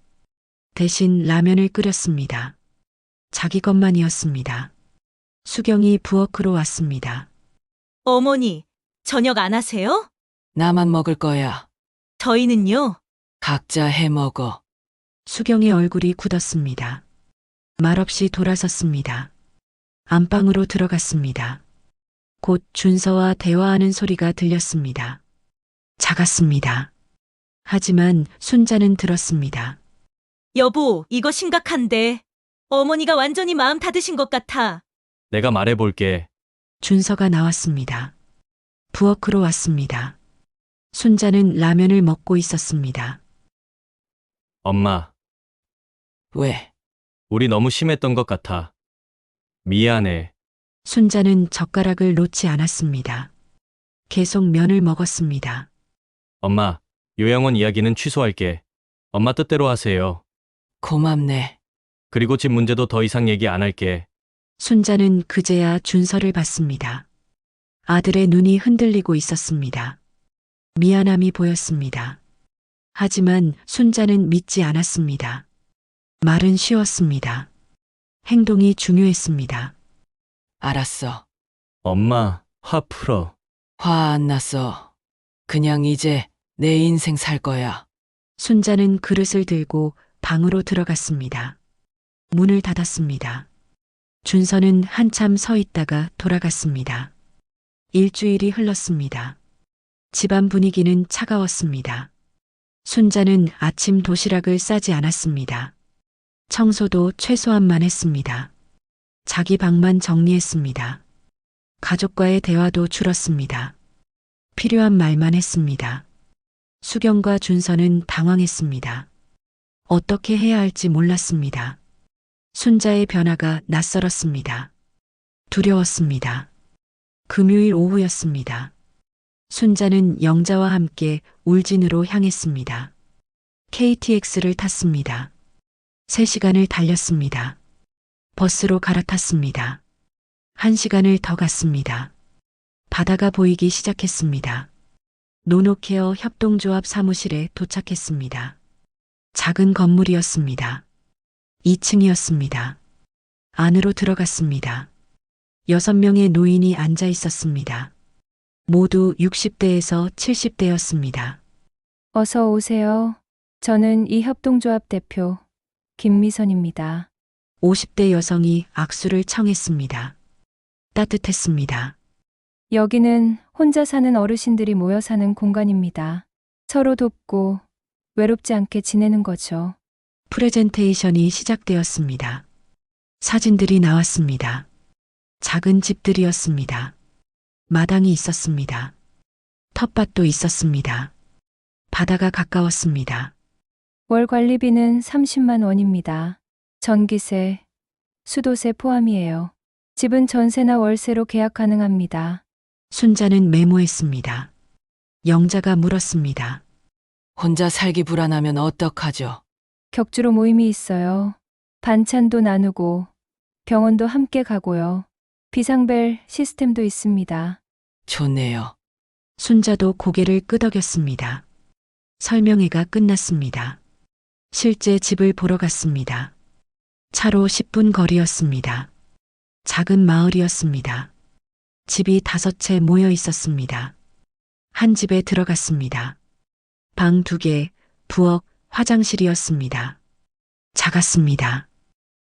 대신 라면을 끓였습니다. 자기 것만이었습니다. 수경이 부엌으로 왔습니다. 어머니, 저녁 안 하세요? 나만 먹을 거야. 저희는요? 각자 해 먹어. 수경의 얼굴이 굳었습니다. 말없이 돌아섰습니다. 안방으로 들어갔습니다. 곧 준서와 대화하는 소리가 들렸습니다. 작았습니다. 하지만 순자는 들었습니다. 여보, 이거 심각한데. 어머니가 완전히 마음 닫으신 것 같아. 내가 말해볼게. 준서가 나왔습니다. 부엌으로 왔습니다. 순자는 라면을 먹고 있었습니다. 엄마, 왜? 우리 너무 심했던 것 같아. 미안해. 순자는 젓가락을 놓지 않았습니다. 계속 면을 먹었습니다. 엄마, 요양원 이야기는 취소할게. 엄마 뜻대로 하세요. 고맙네. 그리고 집 문제도 더 이상 얘기 안 할게. 순자는 그제야 준서를 봤습니다. 아들의 눈이 흔들리고 있었습니다. 미안함이 보였습니다. 하지만 순자는 믿지 않았습니다. 말은 쉬웠습니다. 행동이 중요했습니다. 알았어. 엄마, 화 풀어. 화 안 났어. 그냥 이제 내 인생 살 거야. 순자는 그릇을 들고 방으로 들어갔습니다. 문을 닫았습니다. 준서는 한참 서 있다가 돌아갔습니다. 일주일이 흘렀습니다. 집안 분위기는 차가웠습니다. 순자는 아침 도시락을 싸지 않았습니다. 청소도 최소한만 했습니다. 자기 방만 정리했습니다. 가족과의 대화도 줄었습니다. 필요한 말만 했습니다. 수경과 준서는 당황했습니다. 어떻게 해야 할지 몰랐습니다. 순자의 변화가 낯설었습니다. 두려웠습니다. 금요일 오후였습니다. 순자는 영자와 함께 울진으로 향했습니다. KTX를 탔습니다. 3시간을 달렸습니다. 버스로 갈아탔습니다. 1시간을 더 갔습니다. 바다가 보이기 시작했습니다. 노노케어 협동조합 사무실에 도착했습니다. 작은 건물이었습니다. 2층이었습니다. 안으로 들어갔습니다. 6명의 노인이 앉아 있었습니다. 모두 60대에서 70대였습니다. 어서 오세요. 저는 이 협동조합 대표 김미선입니다. 50대 여성이 악수를 청했습니다. 따뜻했습니다. 여기는 혼자 사는 어르신들이 모여 사는 공간입니다. 서로 돕고 외롭지 않게 지내는 거죠. 프레젠테이션이 시작되었습니다. 사진들이 나왔습니다. 작은 집들이었습니다. 마당이 있었습니다. 텃밭도 있었습니다. 바다가 가까웠습니다. 월 관리비는 30만 원입니다. 전기세, 수도세 포함이에요. 집은 전세나 월세로 계약 가능합니다. 순자는 메모했습니다. 영자가 물었습니다. 혼자 살기 불안하면 어떡하죠? 격주로 모임이 있어요. 반찬도 나누고 병원도 함께 가고요. 비상벨 시스템도 있습니다. 좋네요. 순자도 고개를 끄덕였습니다. 설명회가 끝났습니다. 실제 집을 보러 갔습니다. 차로 10분 거리였습니다. 작은 마을이었습니다. 집이 5채 모여 있었습니다. 한 집에 들어갔습니다. 방 2개, 부엌, 화장실이었습니다. 작았습니다.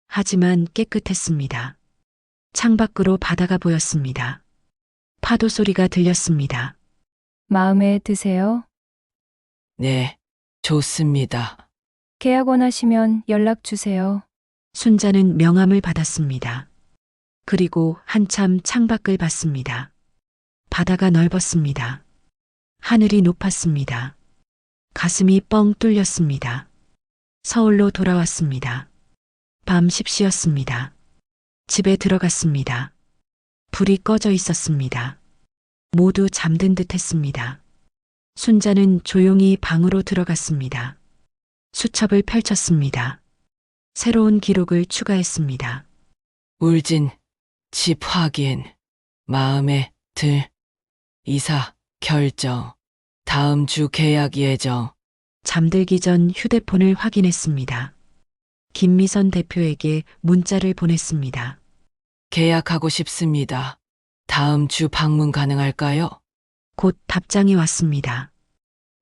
하지만 깨끗했습니다. 창밖으로 바다가 보였습니다. 파도 소리가 들렸습니다. 마음에 드세요? 네, 좋습니다. 계약 원하시면 연락 주세요. 순자는 명함을 받았습니다. 그리고 한참 창밖을 봤습니다. 바다가 넓었습니다. 하늘이 높았습니다. 가슴이 뻥 뚫렸습니다. 서울로 돌아왔습니다. 밤 10시였습니다. 집에 들어갔습니다. 불이 꺼져 있었습니다. 모두 잠든 듯 했습니다. 순자는 조용히 방으로 들어갔습니다. 수첩을 펼쳤습니다. 새로운 기록을 추가했습니다. 울진, 집 확인, 마음에 들, 이사, 결정, 다음 주 계약 예정. 잠들기 전 휴대폰을 확인했습니다. 김미선 대표에게 문자를 보냈습니다. 계약하고 싶습니다. 다음 주 방문 가능할까요? 곧 답장이 왔습니다.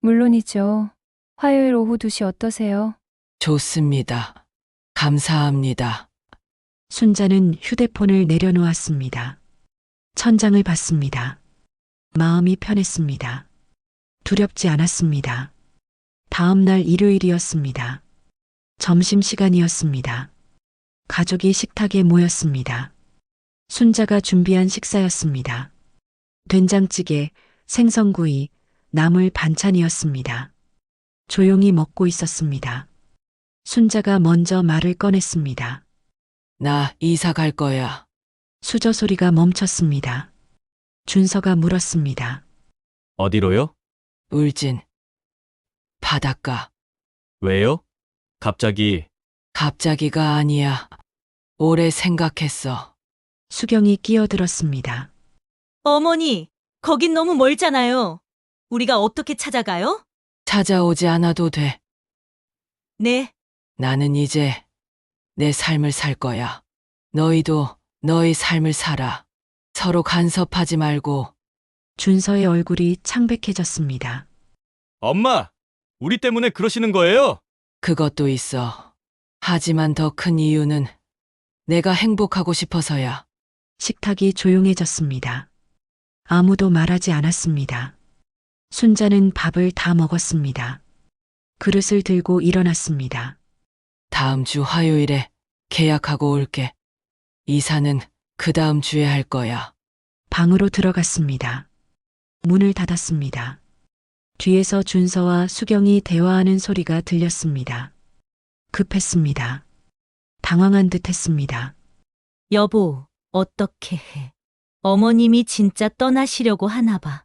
물론이죠. 화요일 오후 2시 어떠세요? 좋습니다. 감사합니다. 순자는 휴대폰을 내려놓았습니다. 천장을 봤습니다. 마음이 편했습니다. 두렵지 않았습니다. 다음 날 일요일이었습니다. 점심시간이었습니다. 가족이 식탁에 모였습니다. 순자가 준비한 식사였습니다. 된장찌개, 생선구이, 나물 반찬이었습니다. 조용히 먹고 있었습니다. 순자가 먼저 말을 꺼냈습니다. 나 이사 갈 거야. 수저 소리가 멈췄습니다. 준서가 물었습니다. 어디로요? 울진. 바닷가. 왜요? 갑자기. 갑자기가 아니야. 오래 생각했어. 수경이 끼어들었습니다. 어머니, 거긴 너무 멀잖아요. 우리가 어떻게 찾아가요? 찾아오지 않아도 돼. 네, 나는 이제 내 삶을 살 거야. 너희도 너희 삶을 살아. 서로 간섭하지 말고. 준서의 얼굴이 창백해졌습니다. 엄마! 우리 때문에 그러시는 거예요? 그것도 있어. 하지만 더 큰 이유는 내가 행복하고 싶어서야. 식탁이 조용해졌습니다. 아무도 말하지 않았습니다. 순자는 밥을 다 먹었습니다. 그릇을 들고 일어났습니다. 다음 주 화요일에 계약하고 올게. 이사는 그 다음 주에 할 거야. 방으로 들어갔습니다. 문을 닫았습니다. 뒤에서 준서와 수경이 대화하는 소리가 들렸습니다. 급했습니다. 당황한 듯 했습니다. 여보, 어떻게 해? 어머님이 진짜 떠나시려고 하나 봐.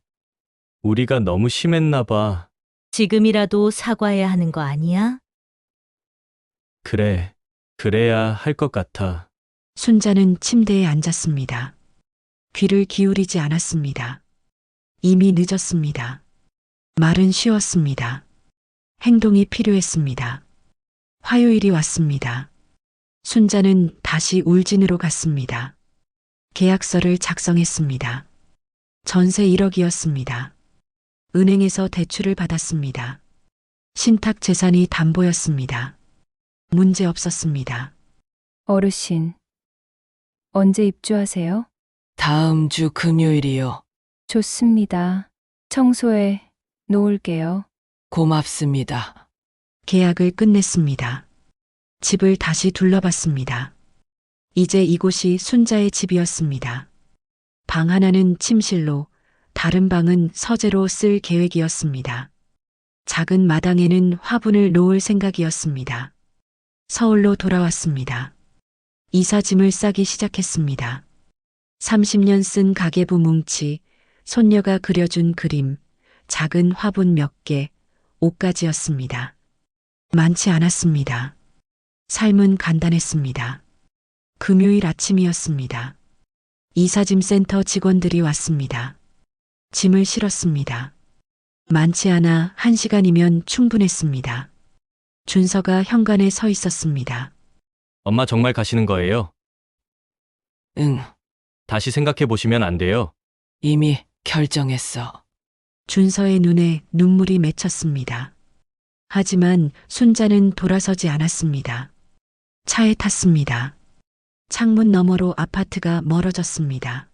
우리가 너무 심했나 봐. 지금이라도 사과해야 하는 거 아니야? 그래. 그래야 할 것 같아. 순자는 침대에 앉았습니다. 귀를 기울이지 않았습니다. 이미 늦었습니다. 말은 쉬웠습니다. 행동이 필요했습니다. 화요일이 왔습니다. 순자는 다시 울진으로 갔습니다. 계약서를 작성했습니다. 전세 1억이었습니다. 은행에서 대출을 받았습니다. 신탁 재산이 담보였습니다. 문제 없었습니다. 어르신, 언제 입주하세요? 다음 주 금요일이요. 좋습니다. 청소해 놓을게요. 고맙습니다. 계약을 끝냈습니다. 집을 다시 둘러봤습니다. 이제 이곳이 순자의 집이었습니다. 방 하나는 침실로, 다른 방은 서재로 쓸 계획이었습니다. 작은 마당에는 화분을 놓을 생각이었습니다. 서울로 돌아왔습니다. 이사짐을 싸기 시작했습니다. 30년 쓴 가계부 뭉치, 손녀가 그려준 그림, 작은 화분 몇 개, 옷까지였습니다. 많지 않았습니다. 삶은 간단했습니다. 금요일 아침이었습니다. 이사짐 센터 직원들이 왔습니다. 짐을 실었습니다. 많지 않아 1시간이면 충분했습니다. 준서가 현관에 서 있었습니다. 엄마 정말 가시는 거예요? 응, 다시 생각해 보시면 안 돼요. 이미 결정했어. 준서의 눈에 눈물이 맺혔습니다. 하지만 순자는 돌아서지 않았습니다. 차에 탔습니다. 창문 너머로 아파트가 멀어졌습니다.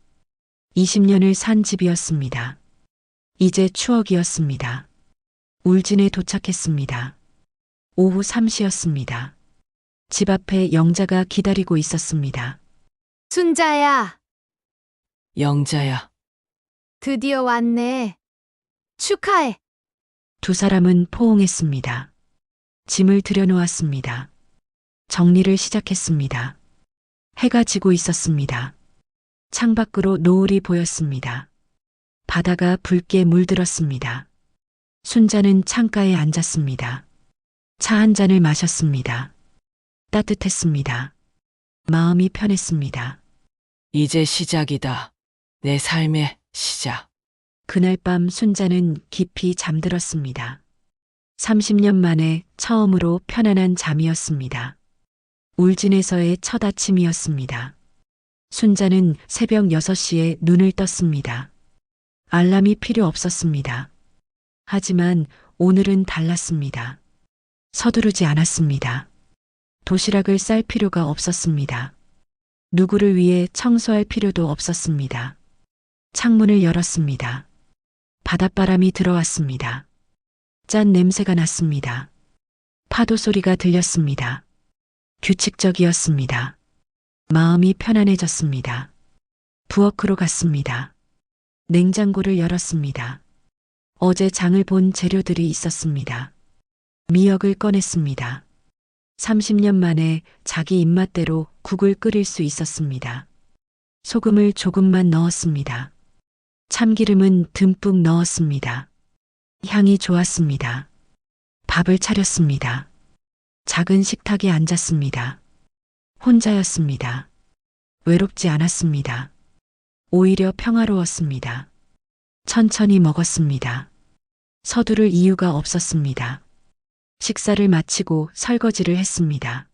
20년을 산 집이었습니다. 이제 추억이었습니다. 울진에 도착했습니다. 오후 3시였습니다. 집 앞에 영자가 기다리고 있었습니다. 순자야, 영자야, 드디어 왔네. 축하해. 두 사람은 포옹했습니다. 짐을 들여놓았습니다. 정리를 시작했습니다. 해가 지고 있었습니다. 창밖으로 노을이 보였습니다. 바다가 붉게 물들었습니다. 순자는 창가에 앉았습니다. 차 한 잔을 마셨습니다. 따뜻했습니다. 마음이 편했습니다. 이제 시작이다. 내 삶의 시작. 그날 밤 순자는 깊이 잠들었습니다. 30년 만에 처음으로 편안한 잠이었습니다. 울진에서의 첫 아침이었습니다. 순자는 새벽 6시에 눈을 떴습니다. 알람이 필요 없었습니다. 하지만 오늘은 달랐습니다. 서두르지 않았습니다. 도시락을 쌀 필요가 없었습니다. 누구를 위해 청소할 필요도 없었습니다. 창문을 열었습니다. 바닷바람이 들어왔습니다. 짠 냄새가 났습니다. 파도 소리가 들렸습니다. 규칙적이었습니다. 마음이 편안해졌습니다. 부엌으로 갔습니다. 냉장고를 열었습니다. 어제 장을 본 재료들이 있었습니다. 미역을 꺼냈습니다. 30년 만에 자기 입맛대로 국을 끓일 수 있었습니다. 소금을 조금만 넣었습니다. 참기름은 듬뿍 넣었습니다. 향이 좋았습니다. 밥을 차렸습니다. 작은 식탁에 앉았습니다. 혼자였습니다. 외롭지 않았습니다. 오히려 평화로웠습니다. 천천히 먹었습니다. 서두를 이유가 없었습니다. 식사를 마치고 설거지를 했습니다.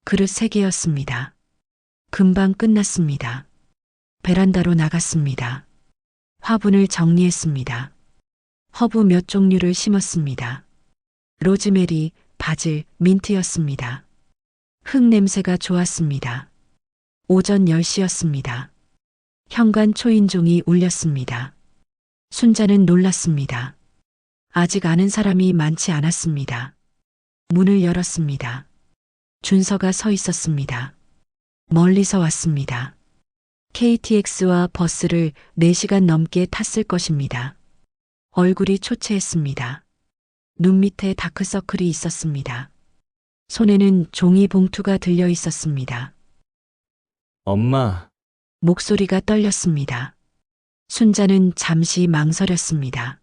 그릇 3개였습니다. 금방 끝났습니다. 베란다로 나갔습니다. 화분을 정리했습니다. 허브 몇 종류를 심었습니다. 로즈메리, 바질, 민트였습니다. 흙 냄새가 좋았습니다. 오전 10시였습니다. 현관 초인종이 울렸습니다. 순자는 놀랐습니다. 아직 아는 사람이 많지 않았습니다. 문을 열었습니다. 준서가 서 있었습니다. 멀리서 왔습니다. KTX와 버스를 4시간 넘게 탔을 것입니다. 얼굴이 초췌했습니다. 눈 밑에 다크서클이 있었습니다. 손에는 종이 봉투가 들려 있었습니다. 엄마, 목소리가 떨렸습니다. 순자는 잠시 망설였습니다.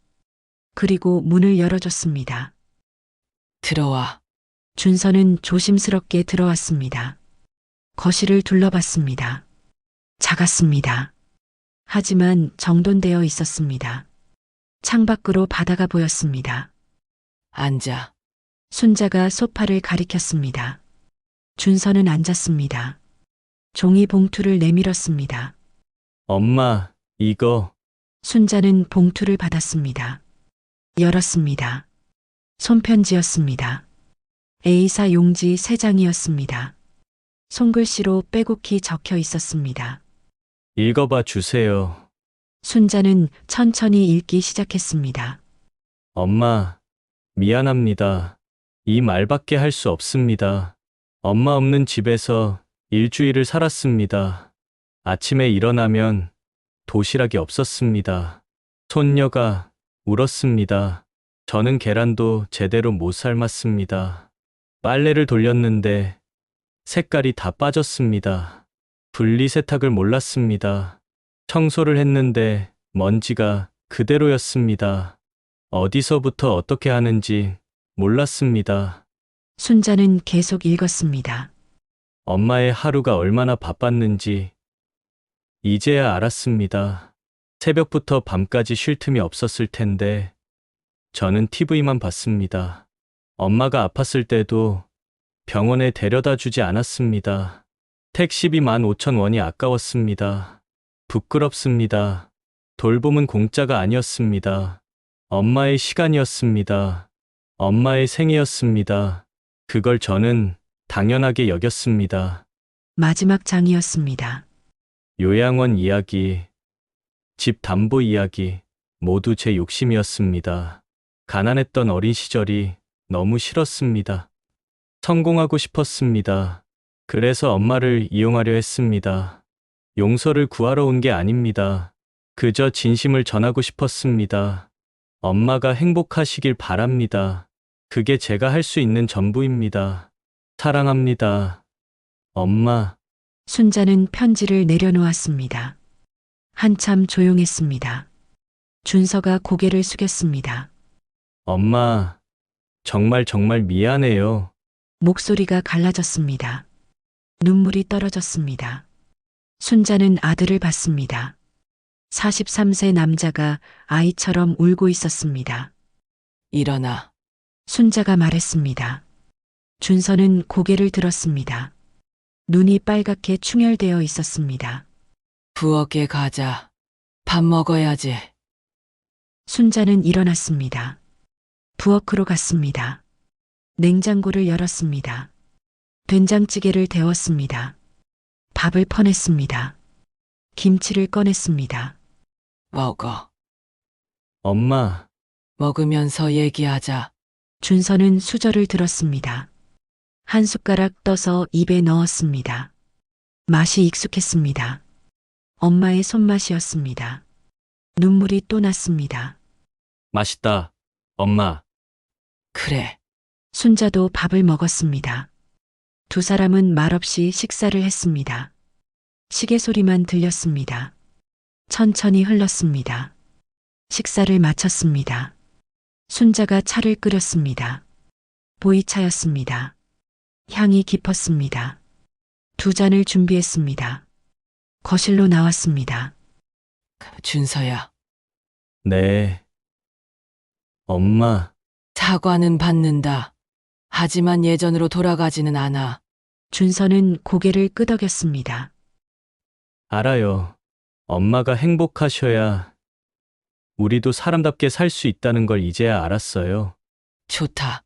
그리고 문을 열어줬습니다. 들어와. 준서는 조심스럽게 들어왔습니다. 거실을 둘러봤습니다. 작았습니다. 하지만 정돈되어 있었습니다. 창밖으로 바다가 보였습니다. 앉아. 순자가 소파를 가리켰습니다. 준서는 앉았습니다. 종이 봉투를 내밀었습니다. 엄마, 이거, 순자는 봉투를 받았습니다. 열었습니다. 손편지였습니다. A사 용지 3장이었습니다. 손글씨로 빼곡히 적혀 있었습니다. 읽어봐 주세요. 순자는 천천히 읽기 시작했습니다. 엄마, 미안합니다. 이 말밖에 할 수 없습니다. 엄마 없는 집에서 일주일을 살았습니다. 아침에 일어나면 도시락이 없었습니다. 손녀가 울었습니다. 저는 계란도 제대로 못 삶았습니다. 빨래를 돌렸는데 색깔이 다 빠졌습니다. 분리세탁을 몰랐습니다. 청소를 했는데 먼지가 그대로였습니다. 어디서부터 어떻게 하는지 몰랐습니다. 순자는 계속 읽었습니다. 엄마의 하루가 얼마나 바빴는지 이제야 알았습니다. 새벽부터 밤까지 쉴 틈이 없었을 텐데 저는 TV만 봤습니다. 엄마가 아팠을 때도 병원에 데려다 주지 않았습니다. 택시비 15,000원이 아까웠습니다. 부끄럽습니다. 돌봄은 공짜가 아니었습니다. 엄마의 시간이었습니다. 엄마의 생이었습니다. 그걸 저는 당연하게 여겼습니다. 마지막 장이었습니다. 요양원 이야기, 집 담보 이야기, 모두 제 욕심이었습니다. 가난했던 어린 시절이 너무 싫었습니다. 성공하고 싶었습니다. 그래서 엄마를 이용하려 했습니다. 용서를 구하러 온 게 아닙니다. 그저 진심을 전하고 싶었습니다. 엄마가 행복하시길 바랍니다. 그게 제가 할 수 있는 전부입니다. 사랑합니다. 엄마. 순자는 편지를 내려놓았습니다. 한참 조용했습니다. 준서가 고개를 숙였습니다. 엄마, 정말 미안해요. 목소리가 갈라졌습니다. 눈물이 떨어졌습니다. 순자는 아들을 봤습니다. 43세 남자가 아이처럼 울고 있었습니다. 일어나. 순자가 말했습니다. 준서는 고개를 들었습니다. 눈이 빨갛게 충혈되어 있었습니다. 부엌에 가자. 밥 먹어야지. 순자는 일어났습니다. 부엌으로 갔습니다. 냉장고를 열었습니다. 된장찌개를 데웠습니다. 밥을 퍼냈습니다. 김치를 꺼냈습니다. 먹어. 엄마, 먹으면서 얘기하자. 준서는 수저를 들었습니다. 한 숟가락 떠서 입에 넣었습니다. 맛이 익숙했습니다. 엄마의 손맛이었습니다. 눈물이 또 났습니다. 맛있다. 엄마. 그래. 순자도 밥을 먹었습니다. 두 사람은 말없이 식사를 했습니다. 시계 소리만 들렸습니다. 천천히 흘렀습니다. 식사를 마쳤습니다. 순자가 차를 끓였습니다. 보이차였습니다. 향이 깊었습니다. 2잔을 준비했습니다. 거실로 나왔습니다. 준서야, 네. 엄마, 사과는 받는다. 하지만 예전으로 돌아가지는 않아. 준서는 고개를 끄덕였습니다. 알아요. 엄마가 행복하셔야 우리도 사람답게 살 수 있다는 걸 이제야 알았어요. 좋다.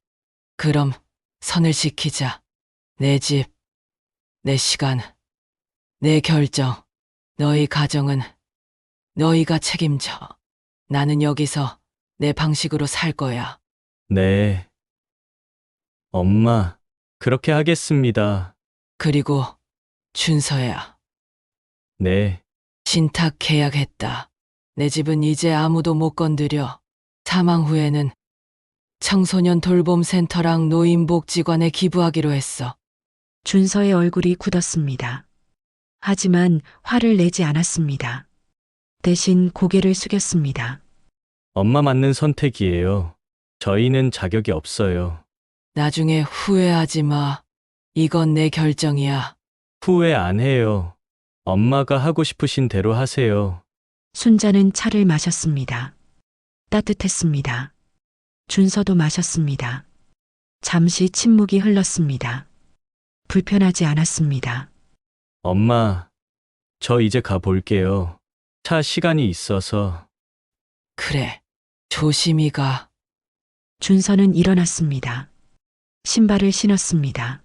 그럼 선을 지키자. 내 집, 내 시간, 내 결정, 너희 가정은 너희가 책임져. 나는 여기서 내 방식으로 살 거야. 네. 엄마, 그렇게 하겠습니다. 그리고 준서야, 네. 신탁 계약했다. 내 집은 이제 아무도 못 건드려. 사망 후에는 청소년 돌봄센터랑 노인복지관에 기부하기로 했어. 준서의 얼굴이 굳었습니다. 하지만 화를 내지 않았습니다. 대신 고개를 숙였습니다. 엄마 맞는 선택이에요. 저희는 자격이 없어요. 나중에 후회하지 마. 이건 내 결정이야. 후회 안 해요. 엄마가 하고 싶으신 대로 하세요. 순자는 차를 마셨습니다. 따뜻했습니다. 준서도 마셨습니다. 잠시 침묵이 흘렀습니다. 불편하지 않았습니다. 엄마, 저 이제 가볼게요. 차 시간이 있어서. 그래. 조심히 가. 준서는 일어났습니다. 신발을 신었습니다.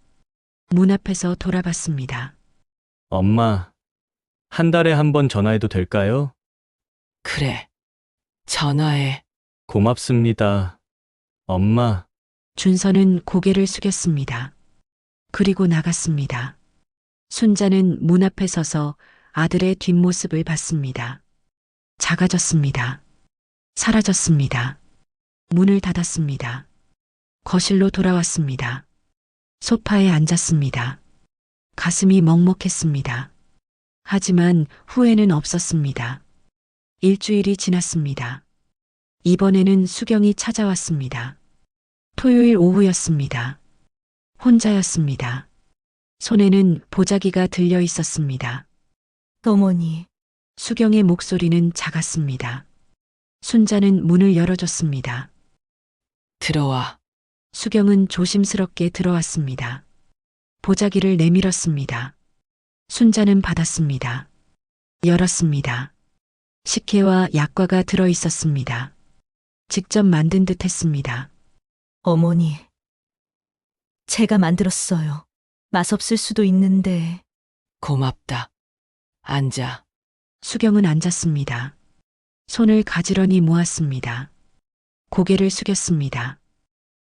문 앞에서 돌아봤습니다. 엄마, 한 달에 한 번 전화해도 될까요? 그래. 전화해. 고맙습니다. 엄마, 준서는 고개를 숙였습니다. 그리고 나갔습니다. 순자는 문 앞에 서서 아들의 뒷모습을 봤습니다. 작아졌습니다. 사라졌습니다. 문을 닫았습니다. 거실로 돌아왔습니다. 소파에 앉았습니다. 가슴이 먹먹했습니다. 하지만 후회는 없었습니다. 일주일이 지났습니다. 이번에는 수경이 찾아왔습니다. 토요일 오후였습니다. 혼자였습니다. 손에는 보자기가 들려 있었습니다. 어머니, 수경의 목소리는 작았습니다. 순자는 문을 열어줬습니다. 들어와. 수경은 조심스럽게 들어왔습니다. 보자기를 내밀었습니다. 순자는 받았습니다. 열었습니다. 식혜와 약과가 들어 있었습니다. 직접 만든 듯 했습니다. 어머니. 제가 만들었어요. 맛없을 수도 있는데. 고맙다. 앉아. 수경은 앉았습니다. 손을 가지런히 모았습니다. 고개를 숙였습니다.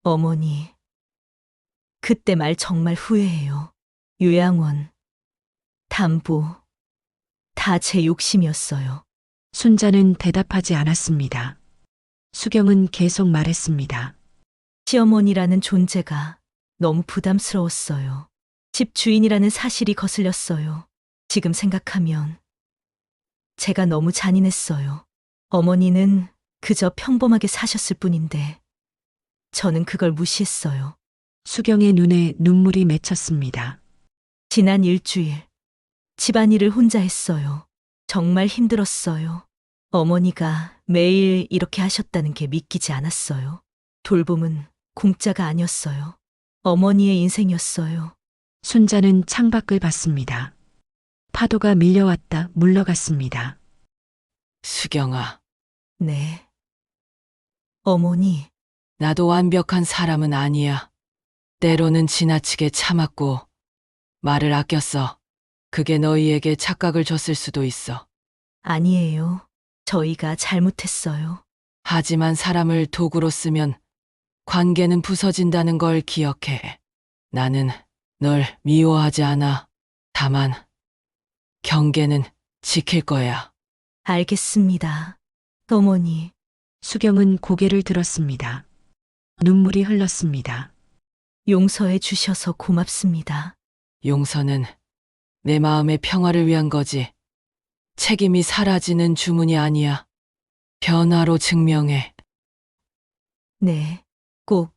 어머니. 그때 말 정말 후회해요. 요양원, 담보, 다 제 욕심이었어요. 순자는 대답하지 않았습니다. 수경은 계속 말했습니다. 시어머니라는 존재가 너무 부담스러웠어요. 집 주인이라는 사실이 거슬렸어요. 지금 생각하면 제가 너무 잔인했어요. 어머니는 그저 평범하게 사셨을 뿐인데 저는 그걸 무시했어요. 수경의 눈에 눈물이 맺혔습니다. 지난 일주일 집안일을 혼자 했어요. 정말 힘들었어요. 어머니가 매일 이렇게 하셨다는 게 믿기지 않았어요. 돌봄은 공짜가 아니었어요. 어머니의 인생이었어요. 순자는 창밖을 봤습니다. 파도가 밀려왔다 물러갔습니다. 수경아, 네. 어머니, 나도 완벽한 사람은 아니야. 때로는 지나치게 참았고 말을 아꼈어. 그게 너희에게 착각을 줬을 수도 있어. 아니에요. 저희가 잘못했어요. 하지만 사람을 도구로 쓰면 관계는 부서진다는 걸 기억해. 나는 널 미워하지 않아. 다만 경계는 지킬 거야. 알겠습니다. 어머니, 수경은 고개를 들었습니다. 눈물이 흘렀습니다. 용서해 주셔서 고맙습니다. 용서는 내 마음의 평화를 위한 거지. 책임이 사라지는 주문이 아니야. 변화로 증명해. 네, 꼭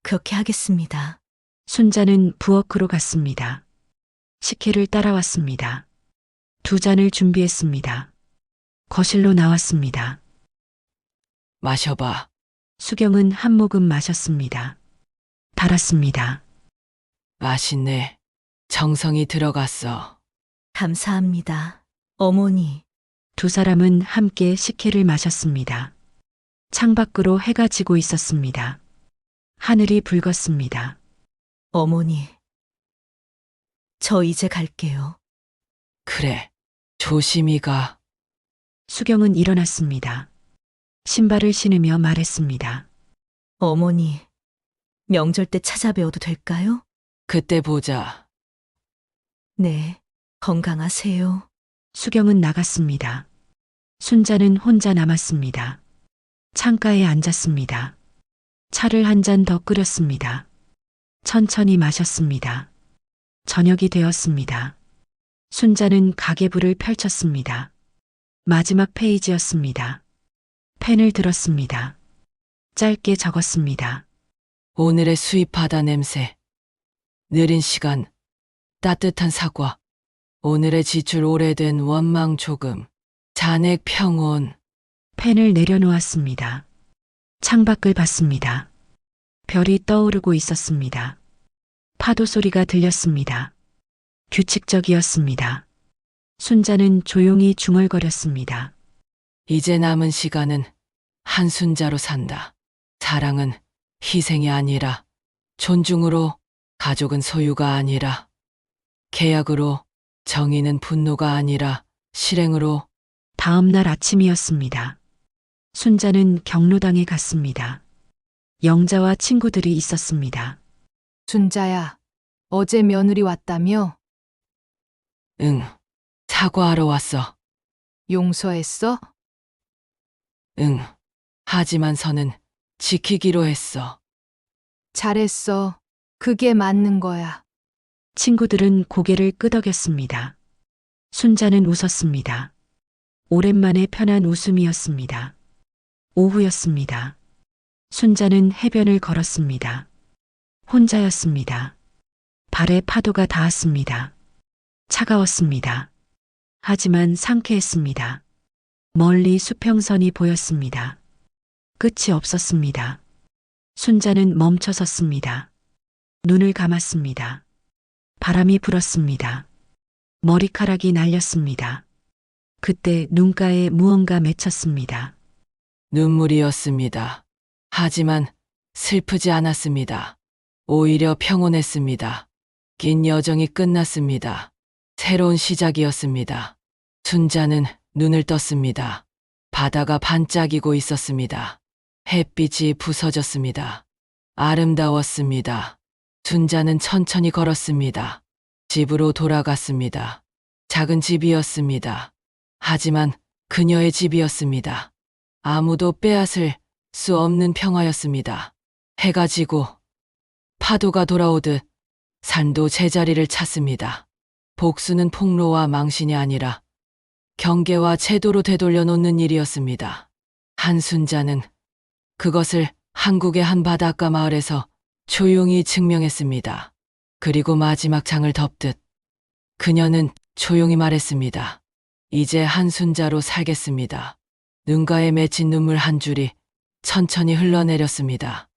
그렇게 하겠습니다. 순자는 부엌으로 갔습니다. 식혜를 따라왔습니다. 2잔을 준비했습니다. 거실로 나왔습니다. 마셔봐. 수경은 한 모금 마셨습니다. 달았습니다. 맛있네. 정성이 들어갔어. 감사합니다. 어머니, 2사람은 함께 식혜를 마셨습니다. 창밖으로 해가 지고 있었습니다. 하늘이 붉었습니다. 어머니. 저 이제 갈게요. 그래. 조심히 가. 수경은 일어났습니다. 신발을 신으며 말했습니다. 어머니, 명절 때 찾아뵈어도 될까요? 그때 보자. 네, 건강하세요. 수경은 나갔습니다. 순자는 혼자 남았습니다. 창가에 앉았습니다. 차를 한 잔 더 끓였습니다. 천천히 마셨습니다. 저녁이 되었습니다. 순자는 가계부를 펼쳤습니다. 마지막 페이지였습니다. 펜을 들었습니다. 짧게 적었습니다. 오늘의 수입 바다 냄새. 느린 시간. 따뜻한 사과. 오늘의 지출 오래된 원망 조금. 잔액 평온. 펜을 내려놓았습니다. 창밖을 봤습니다. 별이 떠오르고 있었습니다. 파도 소리가 들렸습니다. 규칙적이었습니다. 순자는 조용히 중얼거렸습니다. 이제 남은 시간은 한순자로 산다. 사랑은 희생이 아니라 존중으로, 가족은 소유가 아니라 계약으로, 정의는 분노가 아니라 실행으로. 다음 날 아침이었습니다. 순자는 경로당에 갔습니다. 영자와 친구들이 있었습니다. 순자야, 어제 며느리 왔다며? 응. 사과하러 왔어. 용서했어? 응. 하지만 선은 지키기로 했어. 잘했어. 그게 맞는 거야. 친구들은 고개를 끄덕였습니다. 순자는 웃었습니다. 오랜만에 편한 웃음이었습니다. 오후였습니다. 순자는 해변을 걸었습니다. 혼자였습니다. 발에 파도가 닿았습니다. 차가웠습니다. 하지만 상쾌했습니다. 멀리 수평선이 보였습니다. 끝이 없었습니다. 순자는 멈춰 섰습니다. 눈을 감았습니다. 바람이 불었습니다. 머리카락이 날렸습니다. 그때 눈가에 무언가 맺혔습니다. 눈물이었습니다. 하지만 슬프지 않았습니다. 오히려 평온했습니다. 긴 여정이 끝났습니다. 새로운 시작이었습니다. 순자는 눈을 떴습니다. 바다가 반짝이고 있었습니다. 햇빛이 부서졌습니다. 아름다웠습니다. 순자는 천천히 걸었습니다. 집으로 돌아갔습니다. 작은 집이었습니다. 하지만 그녀의 집이었습니다. 아무도 빼앗을 수 없는 평화였습니다. 해가 지고 파도가 돌아오듯 삶도 제자리를 찾습니다. 복수는 폭로와 망신이 아니라 경계와 제도로 되돌려 놓는 일이었습니다. 한순자는 그것을 한국의 한 바닷가 마을에서 조용히 증명했습니다. 그리고 마지막 장을 덮듯 그녀는 조용히 말했습니다. 이제 한순자로 살겠습니다. 눈가에 맺힌 눈물 한 줄이 천천히 흘러내렸습니다.